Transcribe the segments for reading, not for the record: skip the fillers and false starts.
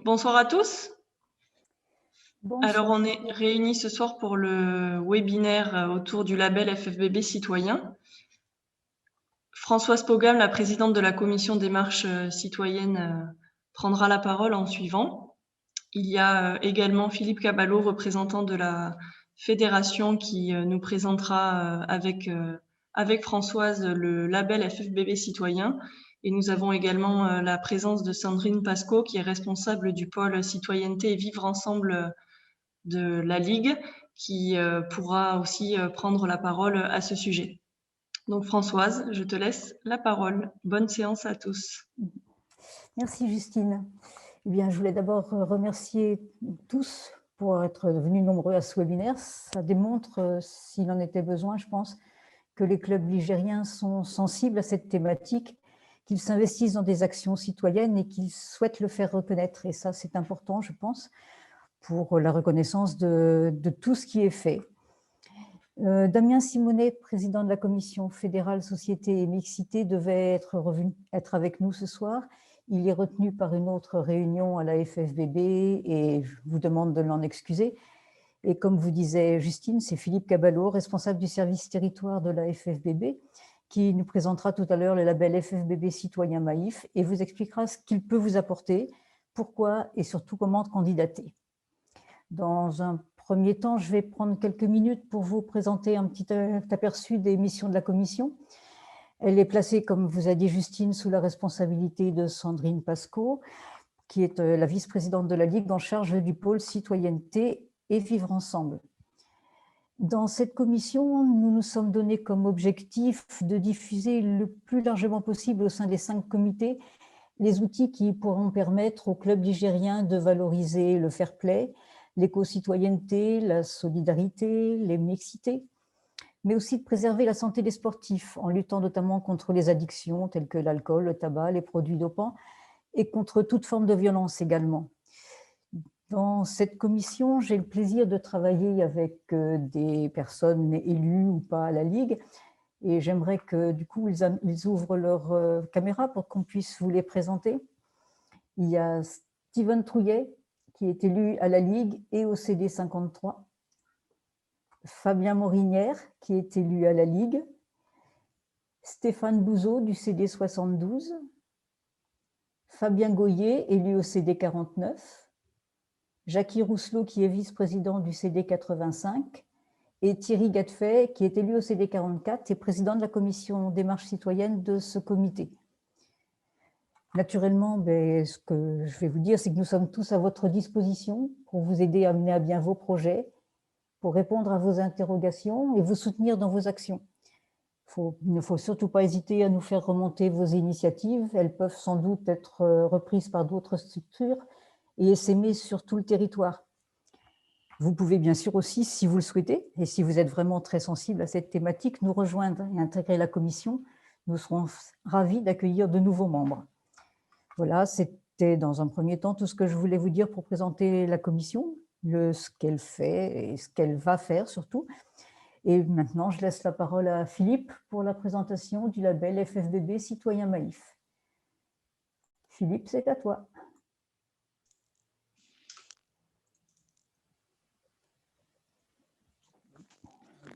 Bonsoir à tous. Alors, Bonsoir. on est réunis ce soir pour le webinaire autour du label FFBB citoyen. Françoise Pogam, la présidente de la commission des marches citoyennes, prendra la parole en suivant. Il y a également Philippe Caballo, représentant de la fédération, qui nous présentera avec Françoise le label FFBB citoyen. Et nous avons également la présence de Sandrine Pasco, qui est responsable du pôle citoyenneté et vivre ensemble de la Ligue, qui pourra aussi prendre la parole à ce sujet. Donc Françoise, je te laisse la parole. Bonne séance à tous. Merci Justine. Eh bien, je voulais d'abord remercier tous pour être venus nombreux à ce webinaire. Ça démontre, s'il en était besoin, je pense, que les clubs ligériens sont sensibles à cette thématique, qu'ils s'investissent dans des actions citoyennes et qu'ils souhaitent le faire reconnaître. Et ça, c'est important, je pense, pour la reconnaissance de tout ce qui est fait. Damien Simonet, président de la commission fédérale Société et Mixité, devait être avec nous ce soir. Il est retenu par une autre réunion à la FFBB et je vous demande de l'en excuser. Et comme vous disait Justine, c'est Philippe Caballo, responsable du service territoire de la FFBB, qui nous présentera tout à l'heure le label FFBB Citoyen Maïf et vous expliquera ce qu'il peut vous apporter, pourquoi et surtout comment candidater. Dans un premier temps, je vais prendre quelques minutes pour vous présenter un petit aperçu des missions de la commission. Elle est placée, comme vous a dit Justine, sous la responsabilité de Sandrine Pasco, qui est la vice-présidente de la Ligue en charge du pôle citoyenneté et vivre ensemble. Dans cette commission, nous nous sommes donnés comme objectif de diffuser le plus largement possible au sein des 5 comités les outils qui pourront permettre aux clubs ligériens de valoriser le fair play, l'éco-citoyenneté, la solidarité, les mixités, mais aussi de préserver la santé des sportifs en luttant notamment contre les addictions telles que l'alcool, le tabac, les produits dopants et contre toute forme de violence également. Dans cette commission, j'ai le plaisir de travailler avec des personnes élues ou pas à la Ligue et j'aimerais que du coup ils ouvrent leur caméra pour qu'on puisse vous les présenter. Il y a Steven Trouillet, qui est élu à la Ligue et au CD 53. Fabien Morinière, qui est élu à la Ligue. Stéphane Bouzeau, du CD 72. Fabien Goyer, élu au CD 49. Jackie Rousselot, qui est vice-président du CD 85. Et Thierry Gatefet, qui est élu au CD 44 et président de la commission des marches citoyennes de ce comité. Naturellement, ce que je vais vous dire, c'est que nous sommes tous à votre disposition pour vous aider à mener à bien vos projets, pour répondre à vos interrogations et vous soutenir dans vos actions. Il ne faut surtout pas hésiter à nous faire remonter vos initiatives. Elles peuvent sans doute être reprises par d'autres structures et essaimer sur tout le territoire. Vous pouvez bien sûr aussi, si vous le souhaitez, et si vous êtes vraiment très sensible à cette thématique, nous rejoindre et intégrer la commission. Nous serons ravis d'accueillir de nouveaux membres. Voilà, c'était dans un premier temps tout ce que je voulais vous dire pour présenter la commission, ce qu'elle fait et ce qu'elle va faire surtout. Et maintenant, je laisse la parole à Philippe pour la présentation du label FFBB Citoyen Maïf. Philippe, c'est à toi.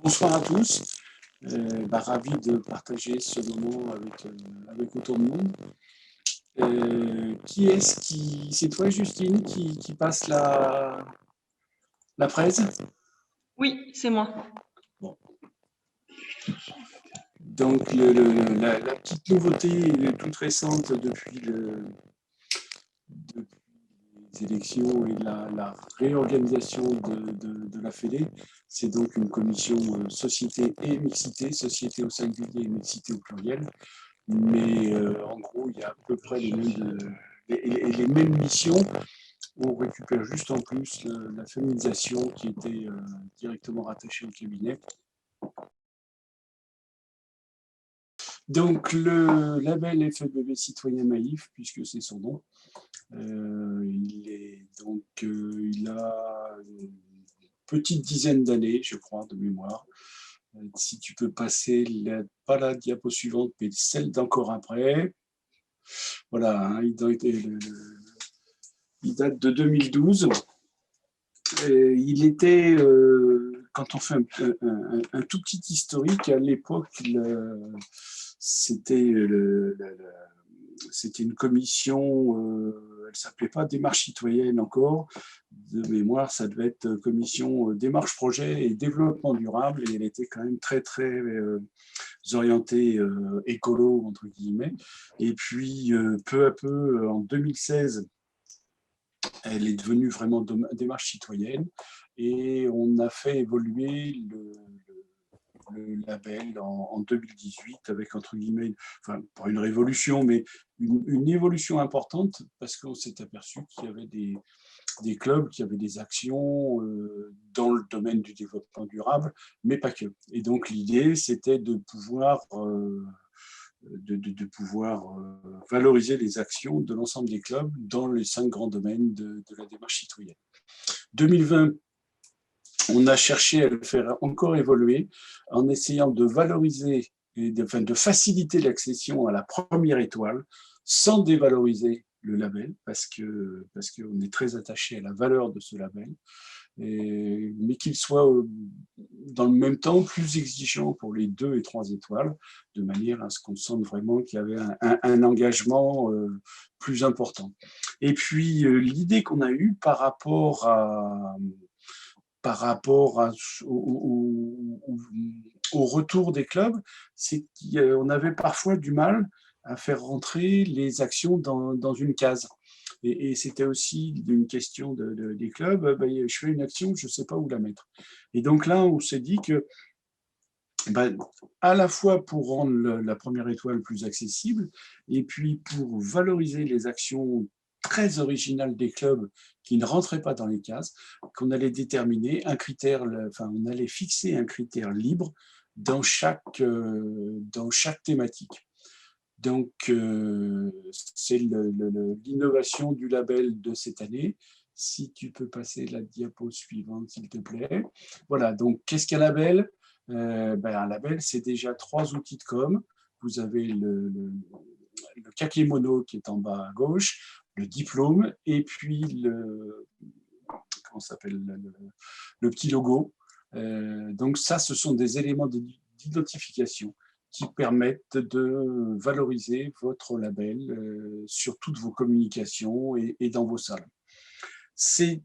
Bonsoir à tous. Ravi de partager ce moment avec autant de monde. Qui est-ce qui... C'est toi, Justine, qui passe la presse? Oui, c'est moi. Bon. Donc, la petite nouveauté toute récente depuis les élections et la réorganisation de la Fédé, c'est donc une commission société et mixité, société au singulier et mixité au pluriel. Mais en gros, il y a à peu près les mêmes missions. On récupère juste en plus la féminisation qui était directement rattachée au cabinet. Donc, le label FFBB Citoyen Maïf, puisque c'est son nom, il a une petite dizaine d'années, je crois, de mémoire. Si tu peux passer, pas la diapo suivante, mais celle d'encore après. Voilà, hein, il date de 2012. Il était, quand on fait un tout petit historique, à l'époque, c'était une commission, elle ne s'appelait pas Démarche citoyenne encore, de mémoire, ça devait être commission Démarche projet et développement durable, et elle était quand même très, très orientée écolo, entre guillemets. Et puis, peu à peu, en 2016, elle est devenue vraiment démarche citoyenne et on a fait évoluer le label en 2018 avec, entre guillemets, enfin, pas une révolution, mais une évolution importante parce qu'on s'est aperçu qu'il y avait des clubs qui avaient des actions dans le domaine du développement durable, mais pas que. Et donc l'idée, c'était de pouvoir valoriser les actions de l'ensemble des clubs dans les 5 grands domaines de la démarche citoyenne. 2020, on a cherché à le faire encore évoluer en essayant de valoriser et de faciliter l'accession à la première étoile sans dévaloriser le label parce qu'on est très attaché à la valeur de ce label. Mais qu'il soit dans le même temps plus exigeant pour les 2 et 3 étoiles, de manière à ce qu'on sente vraiment qu'il y avait un engagement plus important. Et puis, l'idée qu'on a eue par rapport au retour des clubs, c'est qu'on avait parfois du mal à faire rentrer les actions dans une case. Et c'était aussi une question des clubs, je fais une action, je ne sais pas où la mettre. Et donc là, on s'est dit que, à la fois pour rendre la première étoile plus accessible, et puis pour valoriser les actions très originales des clubs qui ne rentraient pas dans les cases, qu'on allait déterminer un critère, on allait fixer un critère libre dans chaque thématique. Donc, c'est l'innovation du label de cette année. Si tu peux passer la diapo suivante, s'il te plaît. Voilà, donc qu'est-ce qu'un label? Un label, c'est déjà 3 outils de com. Vous avez le kakémono qui est en bas à gauche, le diplôme, et puis comment s'appelle, le petit logo. Donc ça, ce sont des éléments d'identification qui permettent de valoriser votre label sur toutes vos communications et dans vos salles. C'est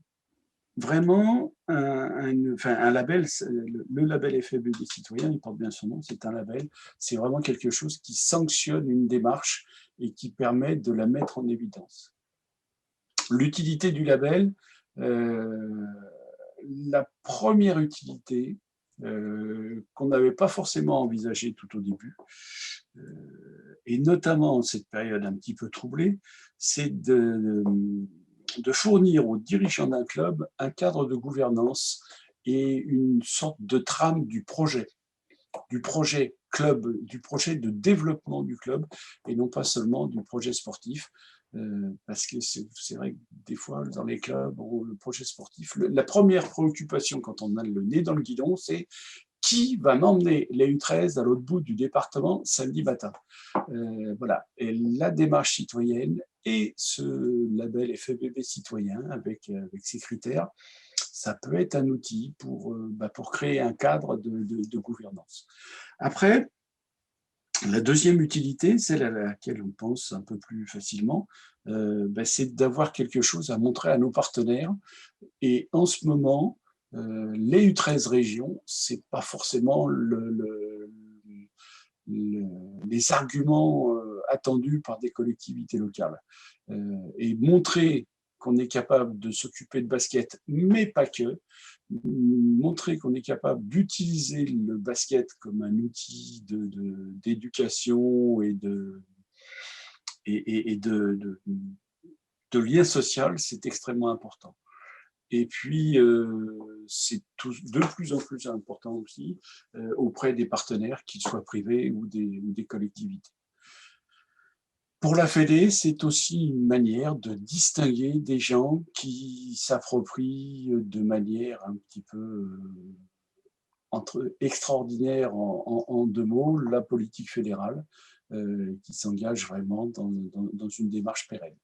vraiment un label, le label FFBB citoyen, il porte bien son nom, c'est un label, c'est vraiment quelque chose qui sanctionne une démarche et qui permet de la mettre en évidence. L'utilité du label, la première utilité, qu'on n'avait pas forcément envisagée tout au début, et notamment en cette période un petit peu troublée, c'est de fournir aux dirigeants d'un club un cadre de gouvernance et une sorte de trame du projet club, du projet de développement du club, et non pas seulement du projet sportif. Parce que c'est vrai que des fois, dans les clubs, le projet sportif, la première préoccupation quand on a le nez dans le guidon, c'est qui va m'emmener les U13 à l'autre bout du département samedi matin. Voilà. Et la démarche citoyenne et ce label FFBB citoyen avec ses critères, ça peut être un outil pour créer un cadre de gouvernance. Après, la deuxième utilité, celle à laquelle on pense un peu plus facilement, c'est d'avoir quelque chose à montrer à nos partenaires. Et en ce moment, les U13 régions, ce n'est pas forcément les arguments attendus par des collectivités locales. Et montrer qu'on est capable de s'occuper de basket, mais pas que, montrer qu'on est capable d'utiliser le basket comme un outil d'éducation et de lien social, c'est extrêmement important. Et puis, c'est de plus en plus important aussi auprès des partenaires, qu'ils soient privés ou des collectivités. Pour la Fédé, c'est aussi une manière de distinguer des gens qui s'approprient de manière un petit peu extraordinaire en 2 mots, la politique fédérale, qui s'engage vraiment dans une démarche pérenne.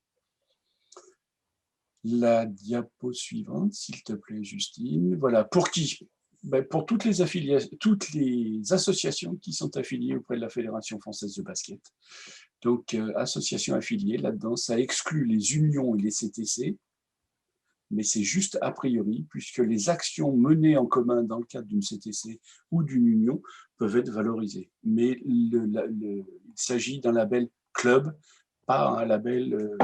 La diapo suivante, s'il te plaît, Justine. Voilà, pour qui? Ben, pour toutes les associations qui sont affiliées auprès de la Fédération française de basket. Donc, associations affiliées, là-dedans, ça exclut les unions et les CTC, mais c'est juste a priori, puisque les actions menées en commun dans le cadre d'une CTC ou d'une union peuvent être valorisées. Mais il s'agit d'un label club, pas un label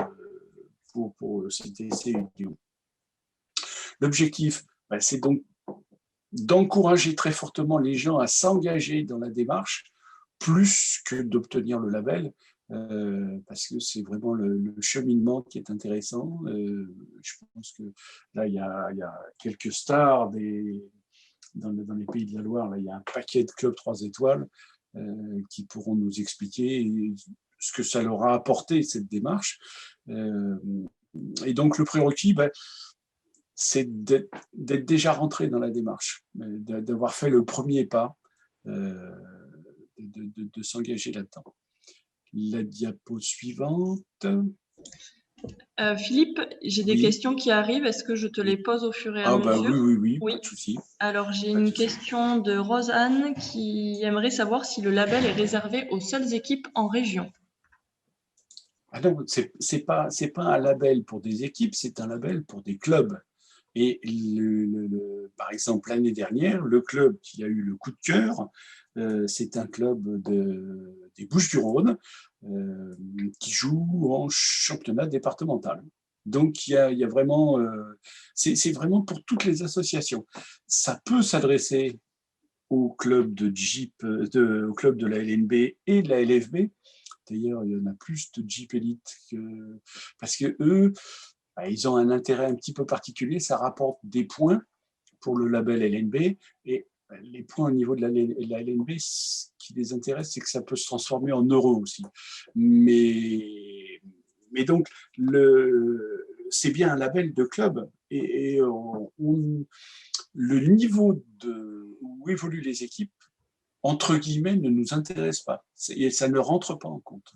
pour CTC et union. L'objectif, ben, c'est donc d'encourager très fortement les gens à s'engager dans la démarche, plus que d'obtenir le label, parce que c'est vraiment le cheminement qui est intéressant. Je pense que là, il y a quelques stars dans les pays de la Loire. Là, il y a un paquet de clubs 3 étoiles qui pourront nous expliquer ce que ça leur a apporté, cette démarche. Et donc, le prérequis, ben, c'est d'être déjà rentré dans la démarche, d'avoir fait le premier pas, de s'engager là-dedans. La diapo suivante. Philippe, j'ai des questions qui arrivent. Est-ce que je te les pose au fur et à mesure? Oui, pas de souci. Alors, j'ai une question de Rosanne qui aimerait savoir si le label est réservé aux seules équipes en région. Ah non, c'est pas un label pour des équipes, c'est un label pour des clubs. Et par exemple, l'année dernière, le club qui a eu le coup de cœur, c'est un club des Bouches-du-Rhône qui joue en championnat départemental. Donc, il y a vraiment, c'est vraiment pour toutes les associations. Ça peut s'adresser au club de Jeep, au club de la LNB et de la LFB. D'ailleurs, il y en a plus de Jeep Elite parce que eux, ils ont un intérêt un petit peu particulier. Ça rapporte des points pour le label LNB et les points au niveau de la LNB, ce qui les intéresse, c'est que ça peut se transformer en euros aussi. Mais donc, c'est bien un label de club et le niveau où évoluent les équipes, entre guillemets, ne nous intéresse pas. Et ça ne rentre pas en compte.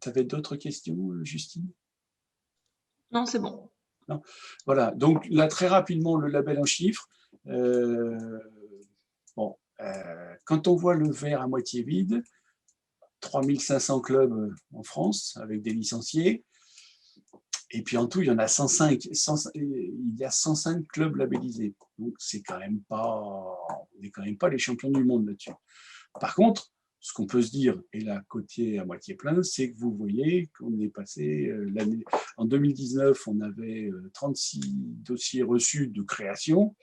Tu avais d'autres questions, Justine? Non, c'est bon. Non. Voilà, donc là, très rapidement, le label en chiffres. Quand on voit le verre à moitié vide, 3500 clubs en France avec des licenciés. Et puis en tout, il y en a 105. Il y a 105 clubs labellisés. Donc, on n'est quand même pas les champions du monde là-dessus. Par contre, ce qu'on peut se dire, et là, côté à moitié plein, c'est que vous voyez qu'on est passé en 2019, on avait 36 dossiers reçus de création,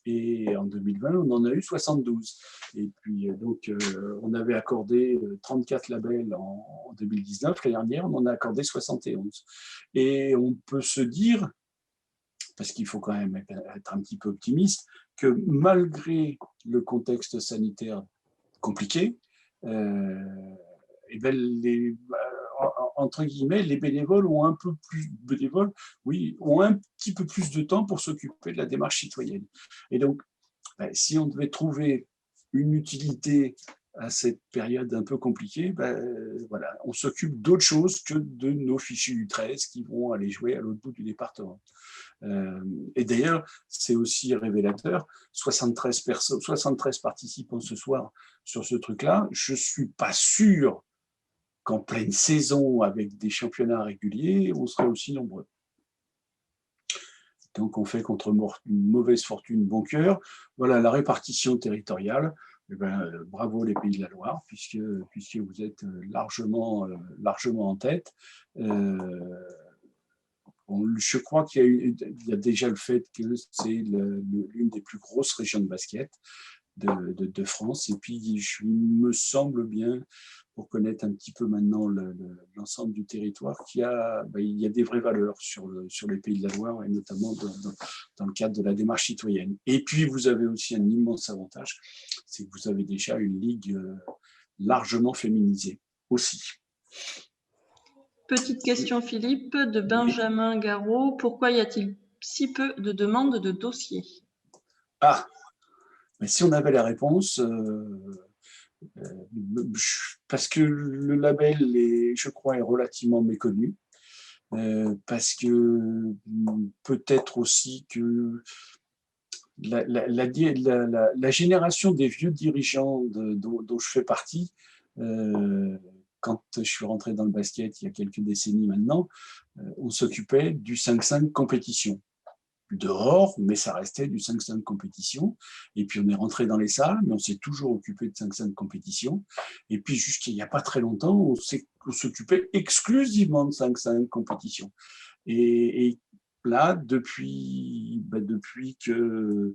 et en 2020, on en a eu 72. Et puis, donc, on avait accordé 34 labels en 2019. L'année dernière, on en a accordé 71. Et on peut se dire, parce qu'il faut quand même être un petit peu optimiste, que malgré le contexte sanitaire compliqué, et ben entre guillemets, les bénévoles ont un petit peu plus de temps pour s'occuper de la démarche citoyenne. Et donc, si on devait trouver une utilité à cette période un peu compliquée, voilà, on s'occupe d'autre chose que de nos fichus du 13 qui vont aller jouer à l'autre bout du département. Et d'ailleurs, c'est aussi révélateur, 73 participants ce soir sur ce truc-là. Je ne suis pas sûr qu'en pleine saison, avec des championnats réguliers, on serait aussi nombreux. Donc, on fait contre mauvaise fortune, bon cœur. Voilà la répartition territoriale. Bravo les Pays de la Loire, puisque vous êtes largement en tête. Je crois qu'il y a déjà le fait que c'est l'une des plus grosses régions de basket de France. Et puis, je me semble bien, pour connaître un petit peu maintenant l'ensemble du territoire, qu'il y a des vraies valeurs sur les Pays de la Loire, et notamment dans le cadre de la démarche citoyenne. Et puis, vous avez aussi un immense avantage, c'est que vous avez déjà une ligue largement féminisée aussi. Petite question, Philippe, de Benjamin Garot. Pourquoi y a-t-il si peu de demandes de dossiers? Mais si on avait la réponse, parce que le label, je crois, est relativement méconnu. parce que peut-être aussi que la génération des vieux dirigeants dont je fais partie, quand je suis rentré dans le basket il y a quelques décennies maintenant, on s'occupait du 5-5 compétition. Dehors, mais ça restait du 5-5 compétition. Et puis on est rentré dans les salles, mais on s'est toujours occupé de 5-5 compétition. Et puis jusqu'il n'y a pas très longtemps, on s'occupait exclusivement de 5-5 compétition. Et là, depuis que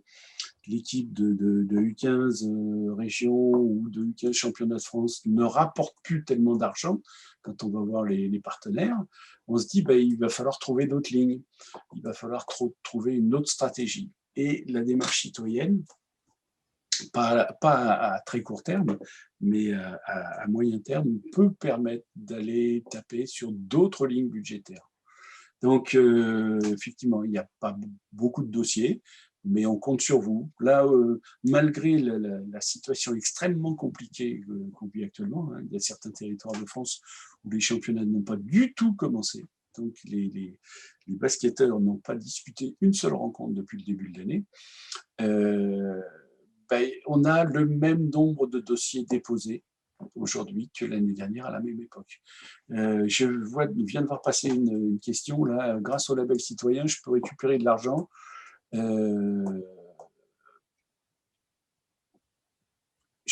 l'équipe de U15 région ou de U15 championnat de France ne rapporte plus tellement d'argent, quand on va voir les partenaires, on se dit il va falloir trouver d'autres lignes, il va falloir trouver une autre stratégie. Et la démarche citoyenne, pas à très court terme, mais à moyen terme, peut permettre d'aller taper sur d'autres lignes budgétaires. Donc, effectivement, il n'y a pas beaucoup de dossiers, mais on compte sur vous. Là, malgré la situation extrêmement compliquée qu'on vit actuellement, il y a certains territoires de France où les championnats n'ont pas du tout commencé. Donc, les basketteurs n'ont pas disputé une seule rencontre depuis le début de l'année. On a le même nombre de dossiers déposés aujourd'hui que l'année dernière à la même époque. Je viens de voir passer une question là. Grâce au label citoyen, je peux récupérer de l'argent. Je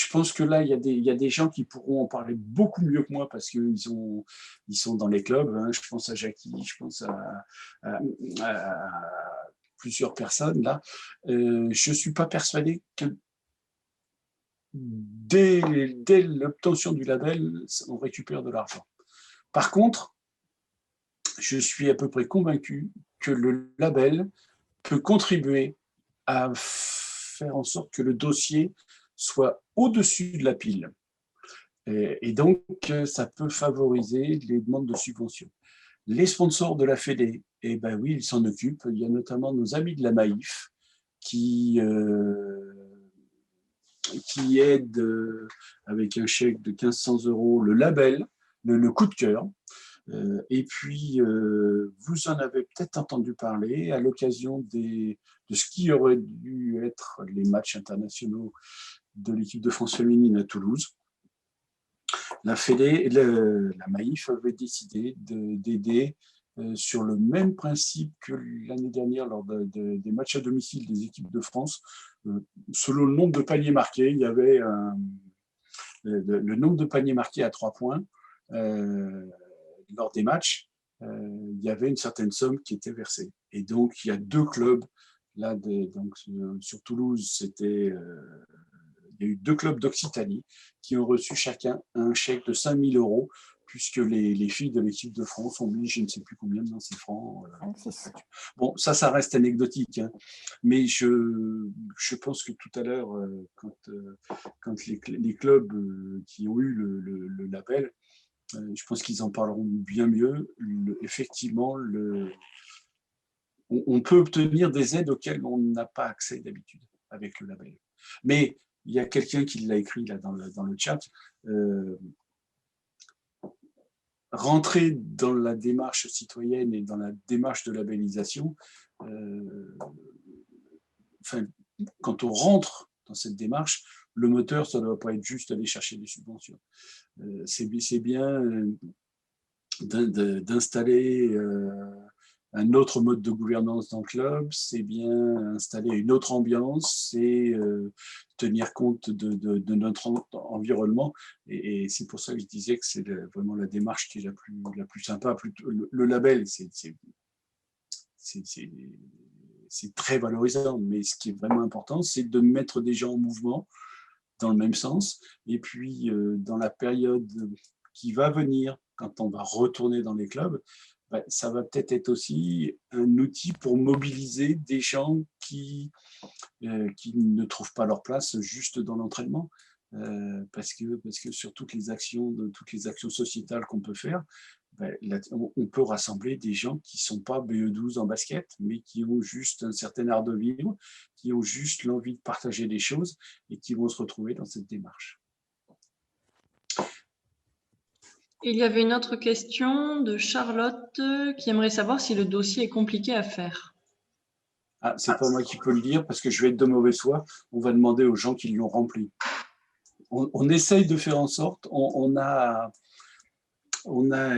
pense que là, il y a des gens qui pourront en parler beaucoup mieux que moi parce qu'ils sont dans les clubs. Hein. Je pense à Jackie, je pense à plusieurs personnes là. Je ne suis pas persuadé que dès l'obtention du label, on récupère de l'argent. Par contre, je suis à peu près convaincu que le label peut contribuer à faire en sorte que le dossier soit au-dessus de la pile. Et donc, ça peut favoriser les demandes de subventions. Les sponsors de la Fédé, eh ben oui, ils s'en occupent. Il y a notamment nos amis de la Maïf qui aident avec un chèque de 1 500 € le label, le coup de cœur. Et puis, vous en avez peut-être entendu parler à l'occasion de ce qui aurait dû être les matchs internationaux de l'équipe de France féminine à Toulouse. La Fédé, la Maïf avait décidé d'aider sur le même principe que l'année dernière lors des matchs à domicile des équipes de France. Selon le nombre de paniers marqués, il y avait le nombre de paniers marqués à 3 points. Lors des matchs, il y avait une certaine somme qui était versée. Et donc, il y a 2 clubs. Là, donc, sur Toulouse, il y a eu 2 clubs d'Occitanie qui ont reçu chacun un chèque de 5 000 €, puisque les filles de l'équipe de France ont mis, je ne sais plus combien, dans ces francs. Bon, ça reste anecdotique, hein. Mais je pense que tout à l'heure, quand les clubs qui ont eu le label, je pense qu'ils en parleront bien mieux. Effectivement, on peut obtenir des aides auxquelles on n'a pas accès d'habitude avec le label. Mais il y a quelqu'un qui l'a écrit là dans le chat. Rentrer dans la démarche citoyenne et dans la démarche de labellisation, quand on rentre dans cette démarche, le moteur, ça ne doit pas être juste aller chercher des subventions. C'est bien d'installer un autre mode de gouvernance dans le club, c'est bien installer une autre ambiance, c'est tenir compte de notre environnement. Et c'est pour ça que je disais que c'est vraiment la démarche qui est la plus sympa. Le label, c'est très valorisant, mais ce qui est vraiment important, c'est de mettre des gens en mouvement dans le même sens. Et puis, dans la période qui va venir, quand on va retourner dans les clubs, ça va peut-être être aussi un outil pour mobiliser des gens qui ne trouvent pas leur place juste dans l'entraînement. Parce que sur toutes les actions sociétales qu'on peut faire, on peut rassembler des gens qui ne sont pas BE12 en basket, mais qui ont juste un certain art de vivre, qui ont juste l'envie de partager des choses et qui vont se retrouver dans cette démarche. Il y avait une autre question de Charlotte qui aimerait savoir si le dossier est compliqué à faire. Ah, c'est pas moi qui peux le dire parce que je vais être de mauvaise foi. On va demander aux gens qui l'ont rempli. On essaye de faire en sorte, on a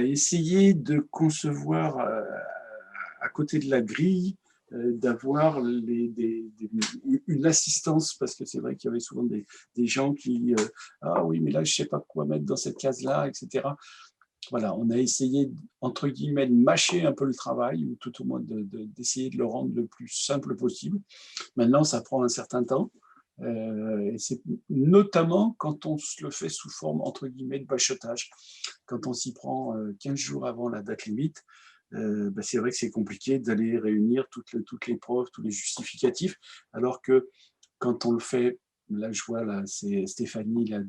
essayé de concevoir à côté de la grille, d'avoir une assistance, parce que c'est vrai qu'il y avait souvent des gens qui ah oui, mais là, je ne sais pas quoi mettre dans cette case-là, etc. Voilà, on a essayé, entre guillemets, de mâcher un peu le travail, ou tout au moins d'essayer de le rendre le plus simple possible. Maintenant, ça prend un certain temps. Et c'est notamment quand on se le fait sous forme, entre guillemets, de bachotage. Quand on s'y prend 15 jours avant la date limite, c'est vrai que c'est compliqué d'aller réunir toutes les preuves, tous les justificatifs, alors que quand on le fait, là je vois, là, c'est Stéphanie là,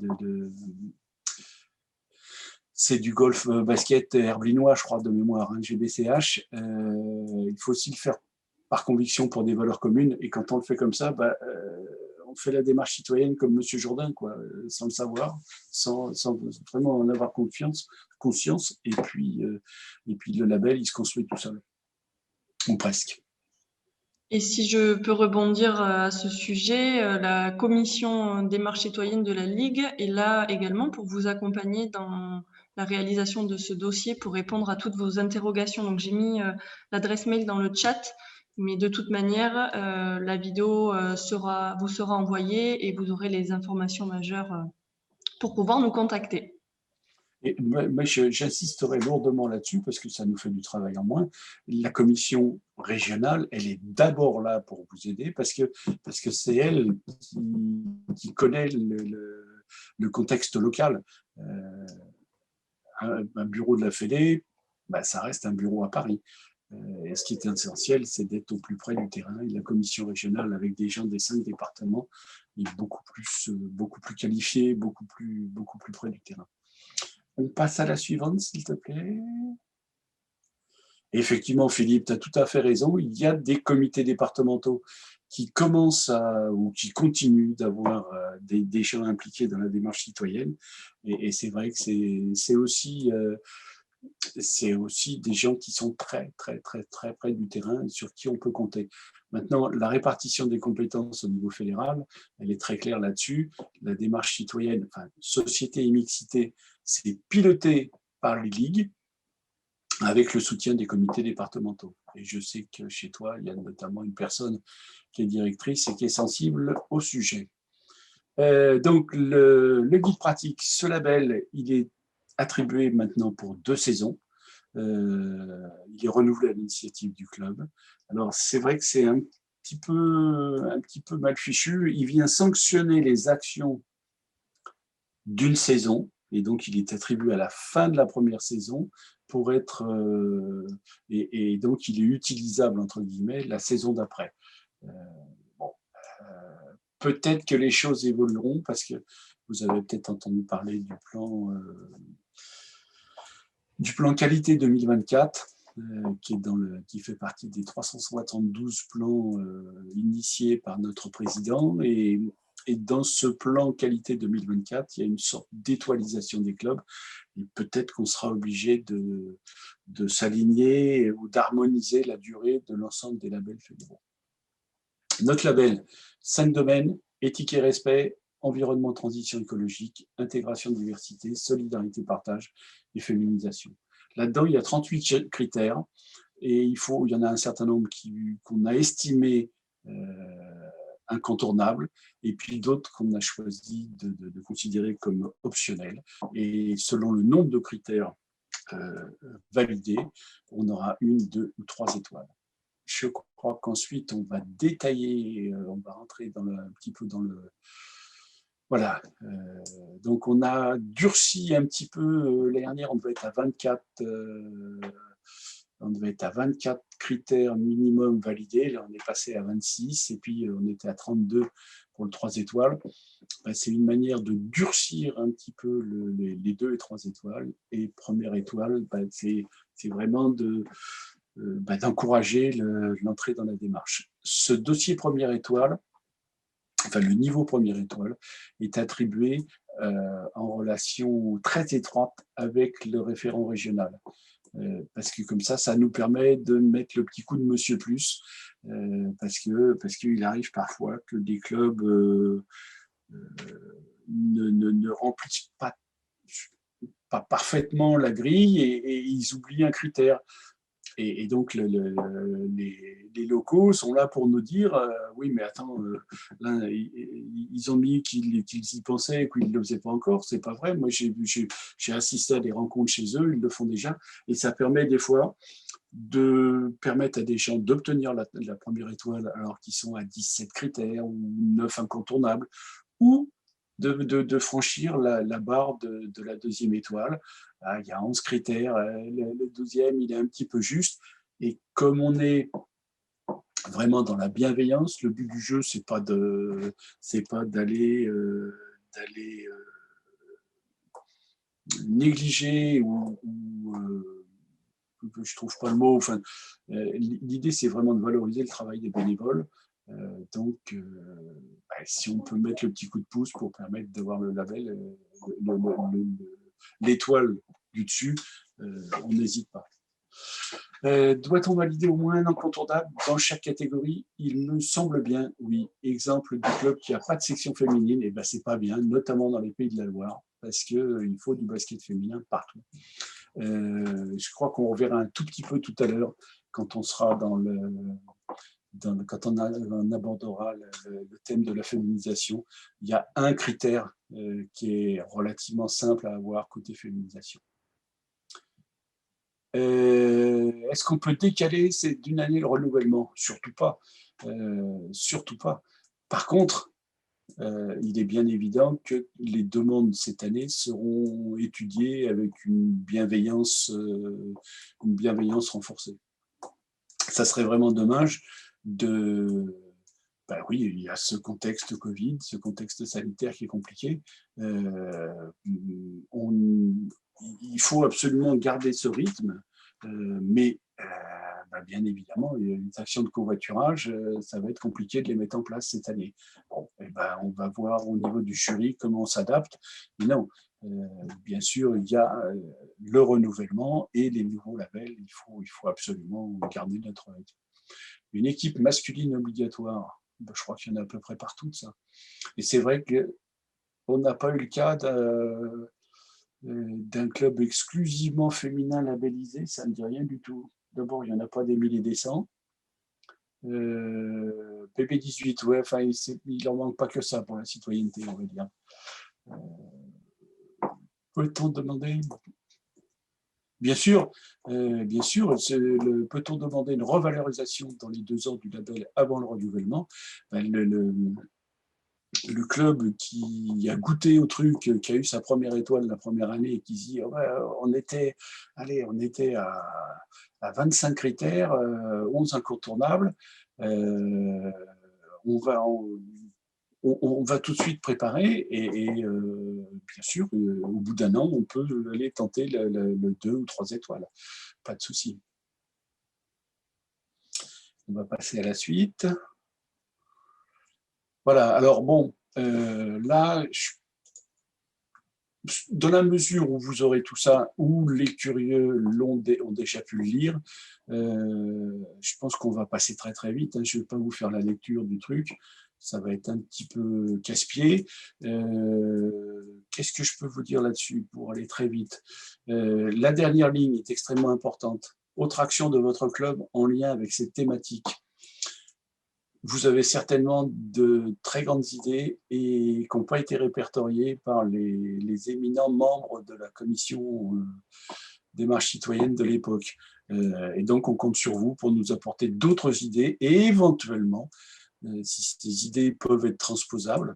c'est du golf basket herblinois, je crois, de mémoire, hein, GBCH. Il faut aussi le faire par conviction pour des valeurs communes. Et quand on le fait comme ça, on fait la démarche citoyenne comme M. Jourdain, quoi, sans le savoir, sans vraiment en avoir conscience. Et puis le label, il se construit tout seul, ou presque. Et si je peux rebondir à ce sujet, la commission démarche citoyenne de la Ligue est là également pour vous accompagner dans la réalisation de ce dossier pour répondre à toutes vos interrogations. Donc j'ai mis l'adresse mail dans le chat, mais de toute manière, la vidéo vous sera envoyée et vous aurez les informations majeures pour pouvoir nous contacter. Et moi, j'insisterai lourdement là-dessus parce que ça nous fait du travail en moins. La commission régionale, elle est d'abord là pour vous aider parce que c'est elle qui connaît le contexte local. Un bureau de la Fédé, ça reste un bureau à Paris. Et ce qui est essentiel, c'est d'être au plus près du terrain. Et la commission régionale, avec des gens des 5 départements, est beaucoup plus qualifiée, beaucoup plus près du terrain. On passe à la suivante, s'il te plaît. Effectivement, Philippe, tu as tout à fait raison. Il y a des comités départementaux qui commencent ou qui continuent d'avoir des gens impliqués dans la démarche citoyenne. Et c'est vrai que c'est aussi des gens qui sont très, très, très, très près du terrain et sur qui on peut compter. Maintenant, la répartition des compétences au niveau fédéral, elle est très claire là-dessus. La démarche citoyenne, enfin, société et mixité, c'est piloté par les ligues avec le soutien des comités départementaux. Et je sais que chez toi, il y a notamment une personne qui est directrice et qui est sensible au sujet. Donc, le guide pratique, ce label, il est attribué maintenant pour 2 saisons. Il est renouvelé à l'initiative du club. Alors, c'est vrai que c'est un petit peu mal fichu. Il vient sanctionner les actions d'une saison, et donc il est attribué à la fin de la première saison pour être et donc il est utilisable entre guillemets la saison d'après. Bon, peut-être que les choses évolueront parce que vous avez peut-être entendu parler du plan qualité 2024 qui fait partie des 372 plans initiés par notre président. Et dans ce plan qualité 2024, il y a une sorte d'étoilisation des clubs. Et peut-être qu'on sera obligé de s'aligner ou d'harmoniser la durée de l'ensemble des labels fédéraux. Notre label, 5 domaines, éthique et respect, environnement, transition écologique, intégration, diversité, solidarité, partage et féminisation. Là-dedans, il y a 38 critères et il y en a un certain nombre qu'on a estimé incontournables et puis d'autres qu'on a choisi de considérer comme optionnels. Et selon le nombre de critères validés, on aura 1, 2 ou 3 étoiles. Je crois qu'ensuite, on va détailler, on va rentrer un petit peu dans le... Voilà. Donc, on a durci un petit peu. L'année dernière, on devait être à 24... on devait être à 24 critères minimum validés. Là, on est passé à 26 et puis on était à 32 pour le 3 étoiles. C'est une manière de durcir un petit peu les 2 et 3 étoiles. Et première étoile, c'est vraiment d'encourager l'entrée dans la démarche. Ce dossier première étoile, enfin le niveau première étoile, est attribué en relation très étroite avec le référent régional. Parce que comme ça nous permet de mettre le petit coup de Monsieur Plus, parce qu'il arrive parfois que des clubs ne remplissent pas parfaitement la grille et ils oublient un critère. Et donc, les locaux sont là pour nous dire oui, mais attends, là, ils ont mis qu'ils y pensaient et qu'ils ne le faisaient pas encore. C'est pas vrai. Moi, j'ai assisté à des rencontres chez eux, ils le font déjà. Et ça permet des fois de permettre à des gens d'obtenir la première étoile alors qu'ils sont à 17 critères ou 9 incontournables, ou de franchir la barre de la deuxième étoile. Il y a 11 critères, le 12e, il est un petit peu juste. Et comme on est vraiment dans la bienveillance, le but du jeu, c'est pas d'aller négliger ou je trouve pas le mot. Enfin, l'idée, c'est vraiment de valoriser le travail des bénévoles. Donc, si on peut mettre le petit coup de pouce pour permettre d'avoir le label, l'étoile du dessus, on n'hésite pas. Doit-on valider au moins un incontournable dans chaque catégorie? Il me semble bien, oui. Exemple du club qui n'a pas de section féminine, et ben c'est pas bien, notamment dans les Pays de la Loire, parce qu'il faut du basket féminin partout. Je crois qu'on reverra un tout petit peu tout à l'heure quand on sera quand on abordera le thème de la féminisation. Il y a un critère qui est relativement simple à avoir côté féminisation. Est-ce qu'on peut décaler d'une année le renouvellement? Surtout pas. Surtout pas. Par contre, il est bien évident que les demandes cette année seront étudiées avec une bienveillance renforcée. Ça serait vraiment dommage oui, il y a ce contexte Covid, ce contexte sanitaire qui est compliqué. Il faut absolument garder ce rythme, mais bien évidemment, les actions de covoiturage, ça va être compliqué de les mettre en place cette année. Bon, on va voir au niveau du jury comment on s'adapte. Mais non, bien sûr, il y a le renouvellement et les nouveaux labels. Il faut absolument garder notre rythme. Une équipe masculine obligatoire, je crois qu'il y en a à peu près partout de ça. Et c'est vrai qu'on n'a pas eu le cas d'un club exclusivement féminin labellisé, ça ne dit rien du tout. D'abord, il n'y en a pas des milliers et des cents. PB18, ouais, enfin, il n'en manque pas que ça pour la citoyenneté, on va dire. Peut-on demander Bien sûr, peut-on demander une revalorisation dans les 2 ans du label avant le renouvellement? Le club qui a goûté au truc, qui a eu sa première étoile la première année et qui dit on était à 25 critères, 11 incontournables, on va tout de suite préparer et bien sûr, au bout d'un an, on peut aller tenter le 2 ou 3 étoiles. Pas de souci. On va passer à la suite. Voilà, alors bon, là, dans la mesure où vous aurez tout ça, où les curieux ont déjà pu le lire, je pense qu'on va passer très très vite. Je ne vais pas vous faire la lecture du truc, ça va être un petit peu casse-pied. Qu'est-ce que je peux vous dire là-dessus pour aller très vite? La dernière ligne est extrêmement importante. Autre action de votre club en lien avec cette thématique. Vous avez certainement de très grandes idées et qui n'ont pas été répertoriées par les éminents membres de la commission démarche citoyenne de l'époque. Et donc, on compte sur vous pour nous apporter d'autres idées et éventuellement, si ces idées peuvent être transposables,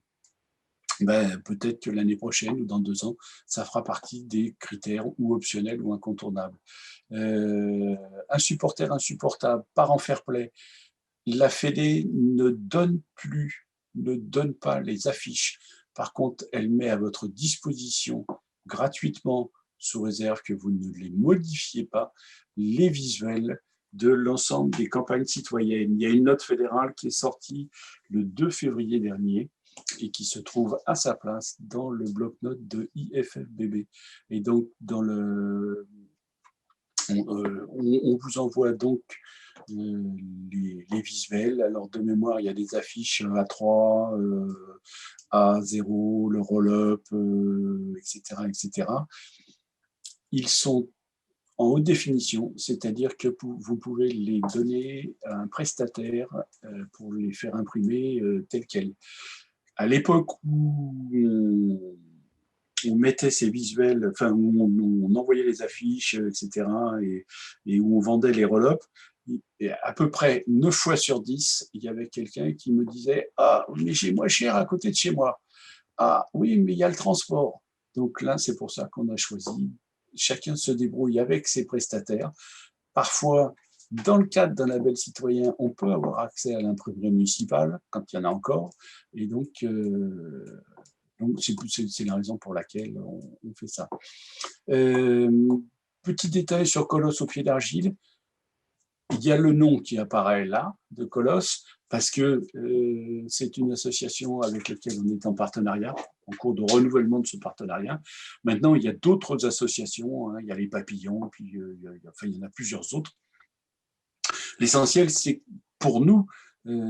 peut-être que l'année prochaine ou dans 2 ans, ça fera partie des critères ou optionnels ou incontournables. Un supporter insupportable, parent fair-play. La Fédé ne donne pas les affiches. Par contre, elle met à votre disposition gratuitement, sous réserve que vous ne les modifiez pas, les visuels de l'ensemble des campagnes citoyennes. Il y a une note fédérale qui est sortie le 2 février dernier et qui se trouve à sa place dans le bloc-notes de IFFBB. Et donc, on vous envoie donc les visuels. Alors, de mémoire, il y a des affiches A3, A0, le roll-up, etc., etc. Ils sont en haute définition, c'est-à-dire que vous pouvez les donner à un prestataire pour les faire imprimer tels quels. À l'époque où on mettait ces visuels, enfin où on envoyait les affiches, etc., et où on vendait les roll-up, à peu près 9 fois sur 10, il y avait quelqu'un qui me disait « Ah, mais j'ai moins cher à côté de chez moi. Ah oui, mais il y a le transport. » Donc là, c'est pour ça qu'on a choisi. Chacun se débrouille avec ses prestataires. Parfois, dans le cadre d'un label citoyen, on peut avoir accès à l'imprimerie municipale, quand il y en a encore. Et donc c'est la raison pour laquelle on fait ça. Petit détail sur Colosse au pied d'argile. Il y a le nom qui apparaît là, de Colosse, parce que c'est une association avec laquelle on est en partenariat, en cours de renouvellement de ce partenariat. Maintenant, il y a d'autres associations, hein, il y a les Papillons, puis il y en a plusieurs autres. L'essentiel, c'est pour nous,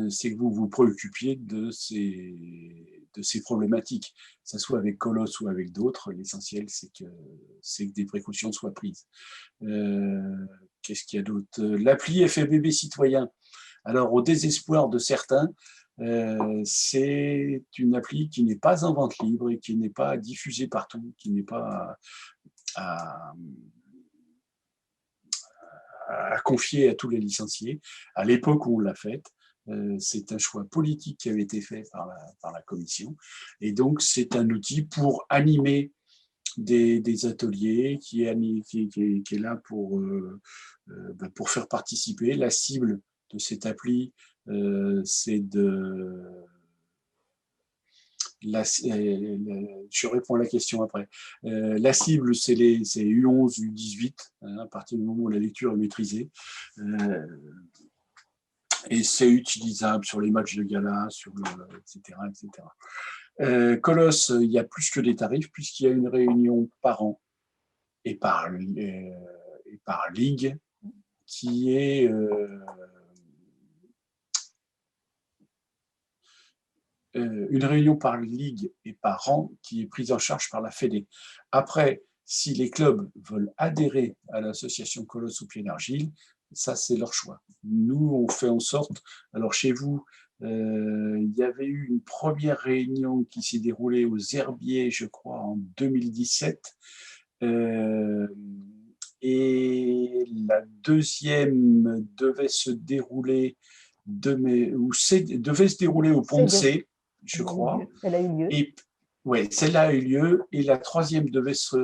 c'est que vous vous préoccupiez de ces problématiques, que ce soit avec Colosse ou avec d'autres. L'essentiel, c'est que des précautions soient prises. Qu'est-ce qu'il y a d'autre? L'appli FFBB citoyen. Alors, au désespoir de certains, c'est une appli qui n'est pas en vente libre et qui n'est pas diffusée partout, qui n'est pas à confier à tous les licenciés. À l'époque où on l'a faite, c'est un choix politique qui avait été fait par la commission. Et donc, c'est un outil pour animer des ateliers, qui est là pour faire participer. La cible de cette appli, c'est de... je réponds à la question après. La cible, c'est U11, U18, hein, à partir du moment où la lecture est maîtrisée. Et c'est utilisable sur les matchs de gala, etc., etc. Colosse, il y a plus que des tarifs, puisqu'il y a une réunion par an et par ligue, qui est une réunion par ligue et par an qui est prise en charge par la Fédé. Après, si les clubs veulent adhérer à l'association Colosse au pied d'argile, ça c'est leur choix. Nous, on fait en sorte, alors chez vous, il y avait eu une première réunion qui s'est déroulée aux Herbiers, je crois, en 2017. Et la deuxième devait se dérouler devait se dérouler au Pont de C, je crois. Elle a eu lieu. Et ouais, celle-là a eu lieu. Et la troisième devait se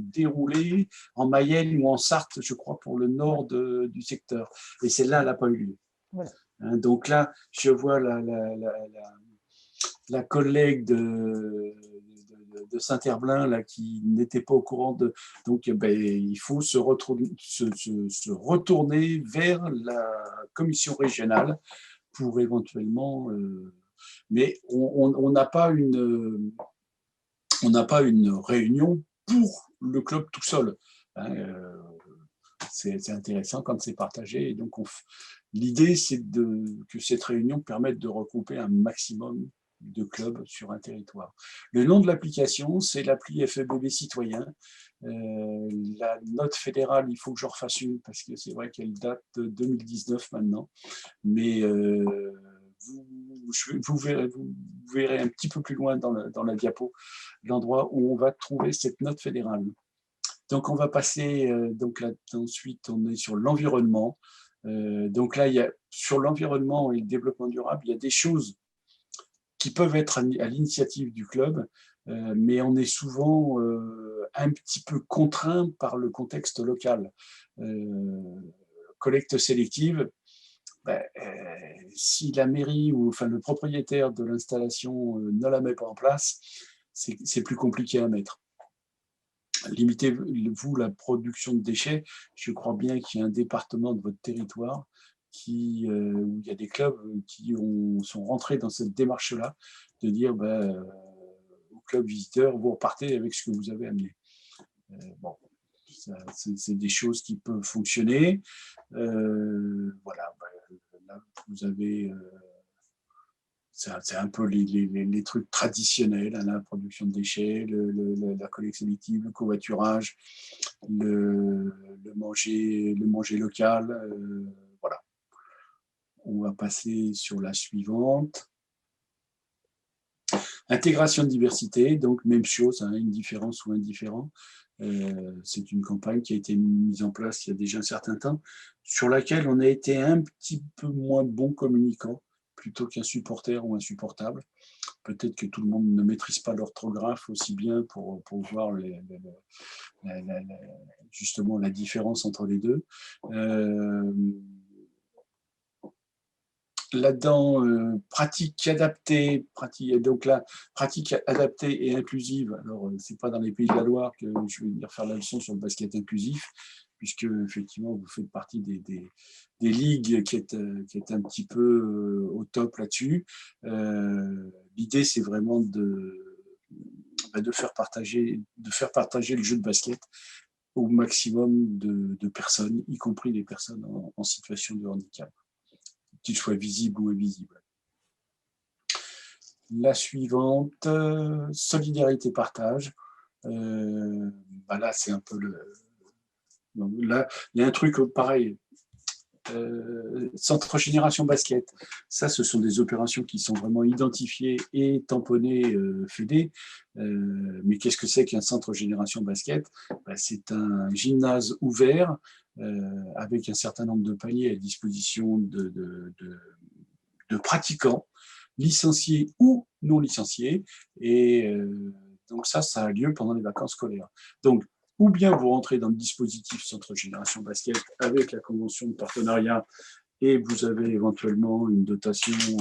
dérouler en Mayenne ou en Sarthe, je crois, pour le nord du secteur. Et celle-là, elle n'a pas eu lieu. Voilà. Hein, donc là, je vois la collègue de Saint-Herblain là, qui n'était pas au courant de... Donc, il faut se retourner vers la commission régionale pour éventuellement... mais on n'a pas une réunion pour le club tout seul. Hein, c'est intéressant quand c'est partagé. Et donc, l'idée, c'est que cette réunion permette de regrouper un maximum de clubs sur un territoire. Le nom de l'application, c'est l'appli FFBB citoyen. La note fédérale, il faut que je refasse une parce que c'est vrai qu'elle date de 2019 maintenant. Mais vous verrez un petit peu plus loin dans la diapo l'endroit où on va trouver cette note fédérale. Donc, on va passer, donc là, ensuite, on est sur l'environnement. Donc là, sur l'environnement et le développement durable, il y a des choses qui peuvent être à l'initiative du club, mais on est souvent un petit peu contraint par le contexte local. Collecte sélective, si la mairie ou enfin, le propriétaire de l'installation ne la met pas en place, c'est plus compliqué à mettre. Limitez-vous la production de déchets. Je crois bien qu'il y a un département de votre territoire où il y a des clubs qui sont rentrés dans cette démarche-là, de dire au club visiteur, vous repartez avec ce que vous avez amené. Bon, c'est des choses qui peuvent fonctionner. Voilà, là, vous avez... c'est un peu les trucs traditionnels, hein, la production de déchets, la collecte sélective, le covoiturage, le manger local. Voilà. On va passer sur la suivante. Intégration de diversité, donc même chose, hein, une différence ou indifférent. C'est une campagne qui a été mise en place il y a déjà un certain temps, sur laquelle on a été un petit peu moins bon communicant, plutôt qu'un supporter ou insupportable. Peut-être que tout le monde ne maîtrise pas l'orthographe aussi bien pour voir justement la différence entre les deux. Là-dedans, pratique adaptée, donc la pratique adaptée et inclusive. Alors, c'est pas dans les Pays de la Loire que je vais venir faire la leçon sur le basket inclusif, puisque effectivement, vous faites partie des ligues qui est un petit peu au top là-dessus. L'idée, c'est vraiment de faire partager le jeu de basket au maximum de personnes, y compris les personnes en situation de handicap, qu'il soit visible ou invisible. La suivante, solidarité-partage. Là, c'est un peu Là, il y a un truc pareil. Centre Génération Basket. Ça, ce sont des opérations qui sont vraiment identifiées et tamponnées FEDE. Mais qu'est-ce que c'est qu'un Centre Génération Basket? C'est un gymnase ouvert avec un certain nombre de paniers à disposition de pratiquants, licenciés ou non licenciés. Et donc ça a lieu pendant les vacances scolaires. Donc, ou bien vous rentrez dans le dispositif Centre Génération Basket avec la convention de partenariat et vous avez éventuellement une dotation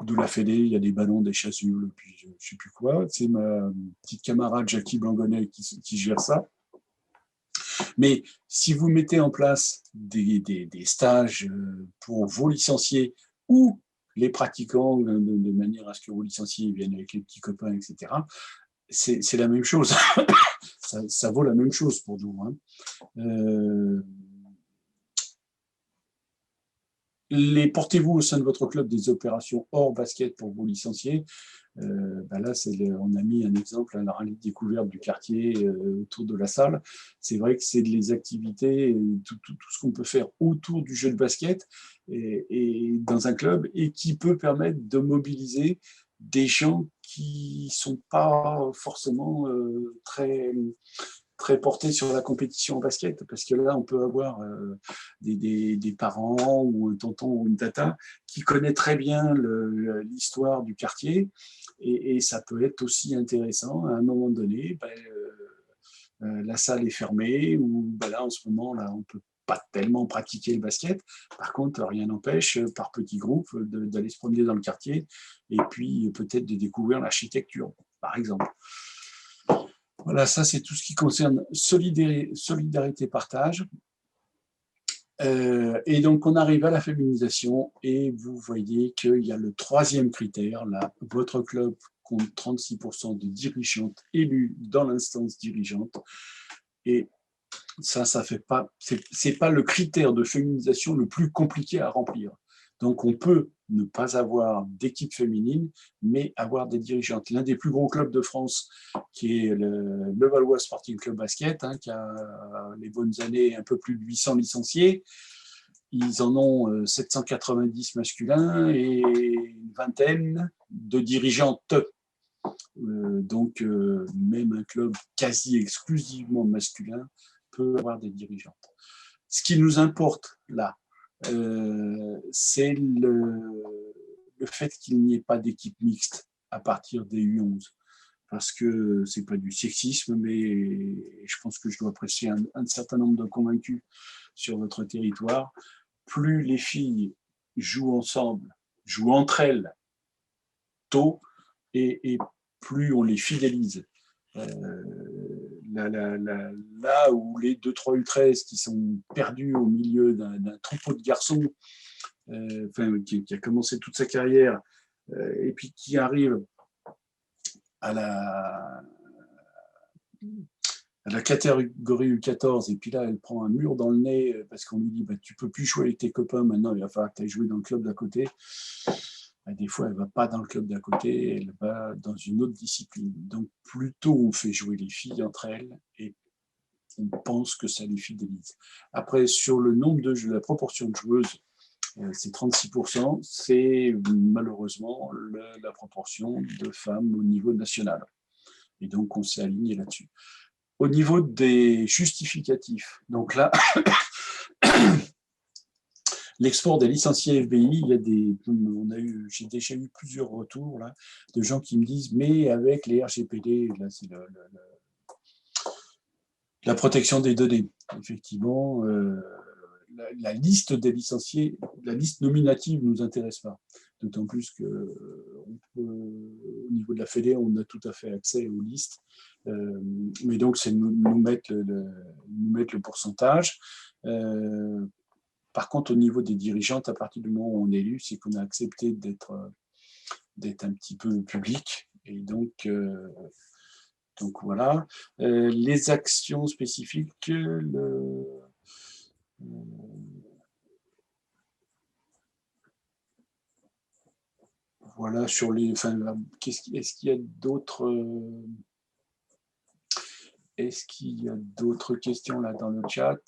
de la Fédé, il y a des ballons, des chasubles, puis je ne sais plus quoi. C'est ma petite camarade Jackie Blangonnet qui gère ça. Mais si vous mettez en place des stages pour vos licenciés ou les pratiquants de manière à ce que vos licenciés viennent avec les petits copains, etc., c'est la même chose. ça vaut la même chose pour nous. Hein. Portez-vous au sein de votre club des opérations hors basket pour vos licenciés. Là, on a mis un exemple à la rallye découverte du quartier autour de la salle. C'est vrai que c'est les activités, tout ce qu'on peut faire autour du jeu de basket et dans un club et qui peut permettre de mobiliser des gens qui ne sont pas forcément très portés sur la compétition en basket, parce que là, on peut avoir des parents ou un tonton ou une tata qui connaît très bien l'histoire du quartier, et ça peut être aussi intéressant à un moment donné. La salle est fermée, ou là, en ce moment, là, on peut pas tellement pratiquer le basket. Par contre, rien n'empêche, par petits groupes, d'aller se promener dans le quartier et puis peut-être de découvrir l'architecture, par exemple. Voilà, ça c'est tout ce qui concerne solidarité-partage. Et donc on arrive à la féminisation et vous voyez qu'il y a le troisième critère, là, votre club compte 36% de dirigeantes élues dans l'instance dirigeante. Et ça fait pas, c'est pas le critère de féminisation le plus compliqué à remplir. Donc, on peut ne pas avoir d'équipe féminine, mais avoir des dirigeantes. L'un des plus gros clubs de France, qui est le Levallois Sporting Club Basket, hein, qui a les bonnes années un peu plus de 800 licenciés, ils en ont 790 masculins et une vingtaine de dirigeantes. Donc, même un club quasi exclusivement masculin peut avoir des dirigeantes. Ce qui nous importe là, c'est le fait qu'il n'y ait pas d'équipe mixte à partir des U11. Parce que ce n'est pas du sexisme, mais je pense que je dois apprécier un certain nombre de convaincus sur votre territoire. Plus les filles jouent ensemble, jouent entre elles tôt, et plus on les fidélise. là où les 2-3 U13 qui sont perdus au milieu d'un troupeau de garçons, qui a commencé toute sa carrière, et puis qui arrive à la catégorie U14, et puis là, elle prend un mur dans le nez parce qu'on lui dit tu ne peux plus jouer avec tes copains, maintenant il va falloir que tu ailles jouer dans le club d'à côté. Des fois, elle ne va pas dans le club d'à côté, elle va dans une autre discipline. Donc, plutôt on fait jouer les filles entre elles et on pense que ça les fidélise. Après, sur le nombre de jeux, la proportion de joueuses, c'est 36%, c'est malheureusement la proportion de femmes au niveau national. Et donc, on s'est aligné là-dessus. Au niveau des justificatifs, donc là, l'export des licenciés FBI, j'ai déjà eu plusieurs retours là, de gens qui me disent mais avec les RGPD, là c'est la protection des données. Effectivement, la liste des licenciés, la liste nominative ne nous intéresse pas. D'autant plus que au niveau de la Fédé, on a tout à fait accès aux listes. Mais donc, c'est nous mettre le pourcentage. Par contre, au niveau des dirigeantes, à partir du moment où on est élu, c'est qu'on a accepté d'être un petit peu public. Et donc voilà. Les actions spécifiques, voilà, sur les. Enfin, est-ce qu'il y a d'autres. Est-ce qu'il y a d'autres questions là dans le chat?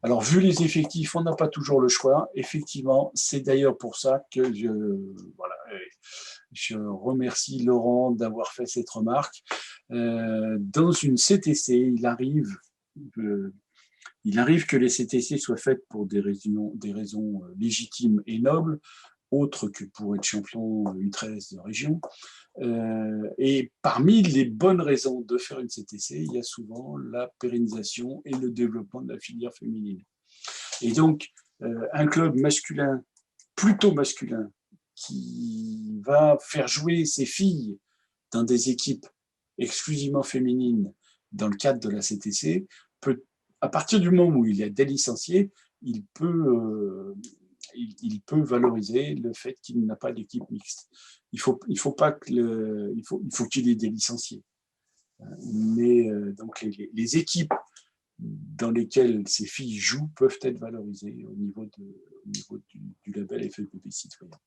Alors, vu les effectifs, on n'a pas toujours le choix. Effectivement, c'est d'ailleurs pour ça que je remercie Laurent d'avoir fait cette remarque. Dans une CTC, il arrive que les CTC soient faites pour des raisons légitimes et nobles, autres que pour être champion U13 de région. Et parmi les bonnes raisons de faire une CTC, il y a souvent la pérennisation et le développement de la filière féminine. Et donc, un club masculin, plutôt masculin, qui va faire jouer ses filles dans des équipes exclusivement féminines dans le cadre de la CTC, à partir du moment où il y a des licenciés, il peut valoriser le fait qu'il n'a pas d'équipe mixte. Il faut qu'il y ait des licenciés. Mais donc les équipes dans lesquelles ces filles jouent peuvent être valorisées au niveau du label FFBB citoyen.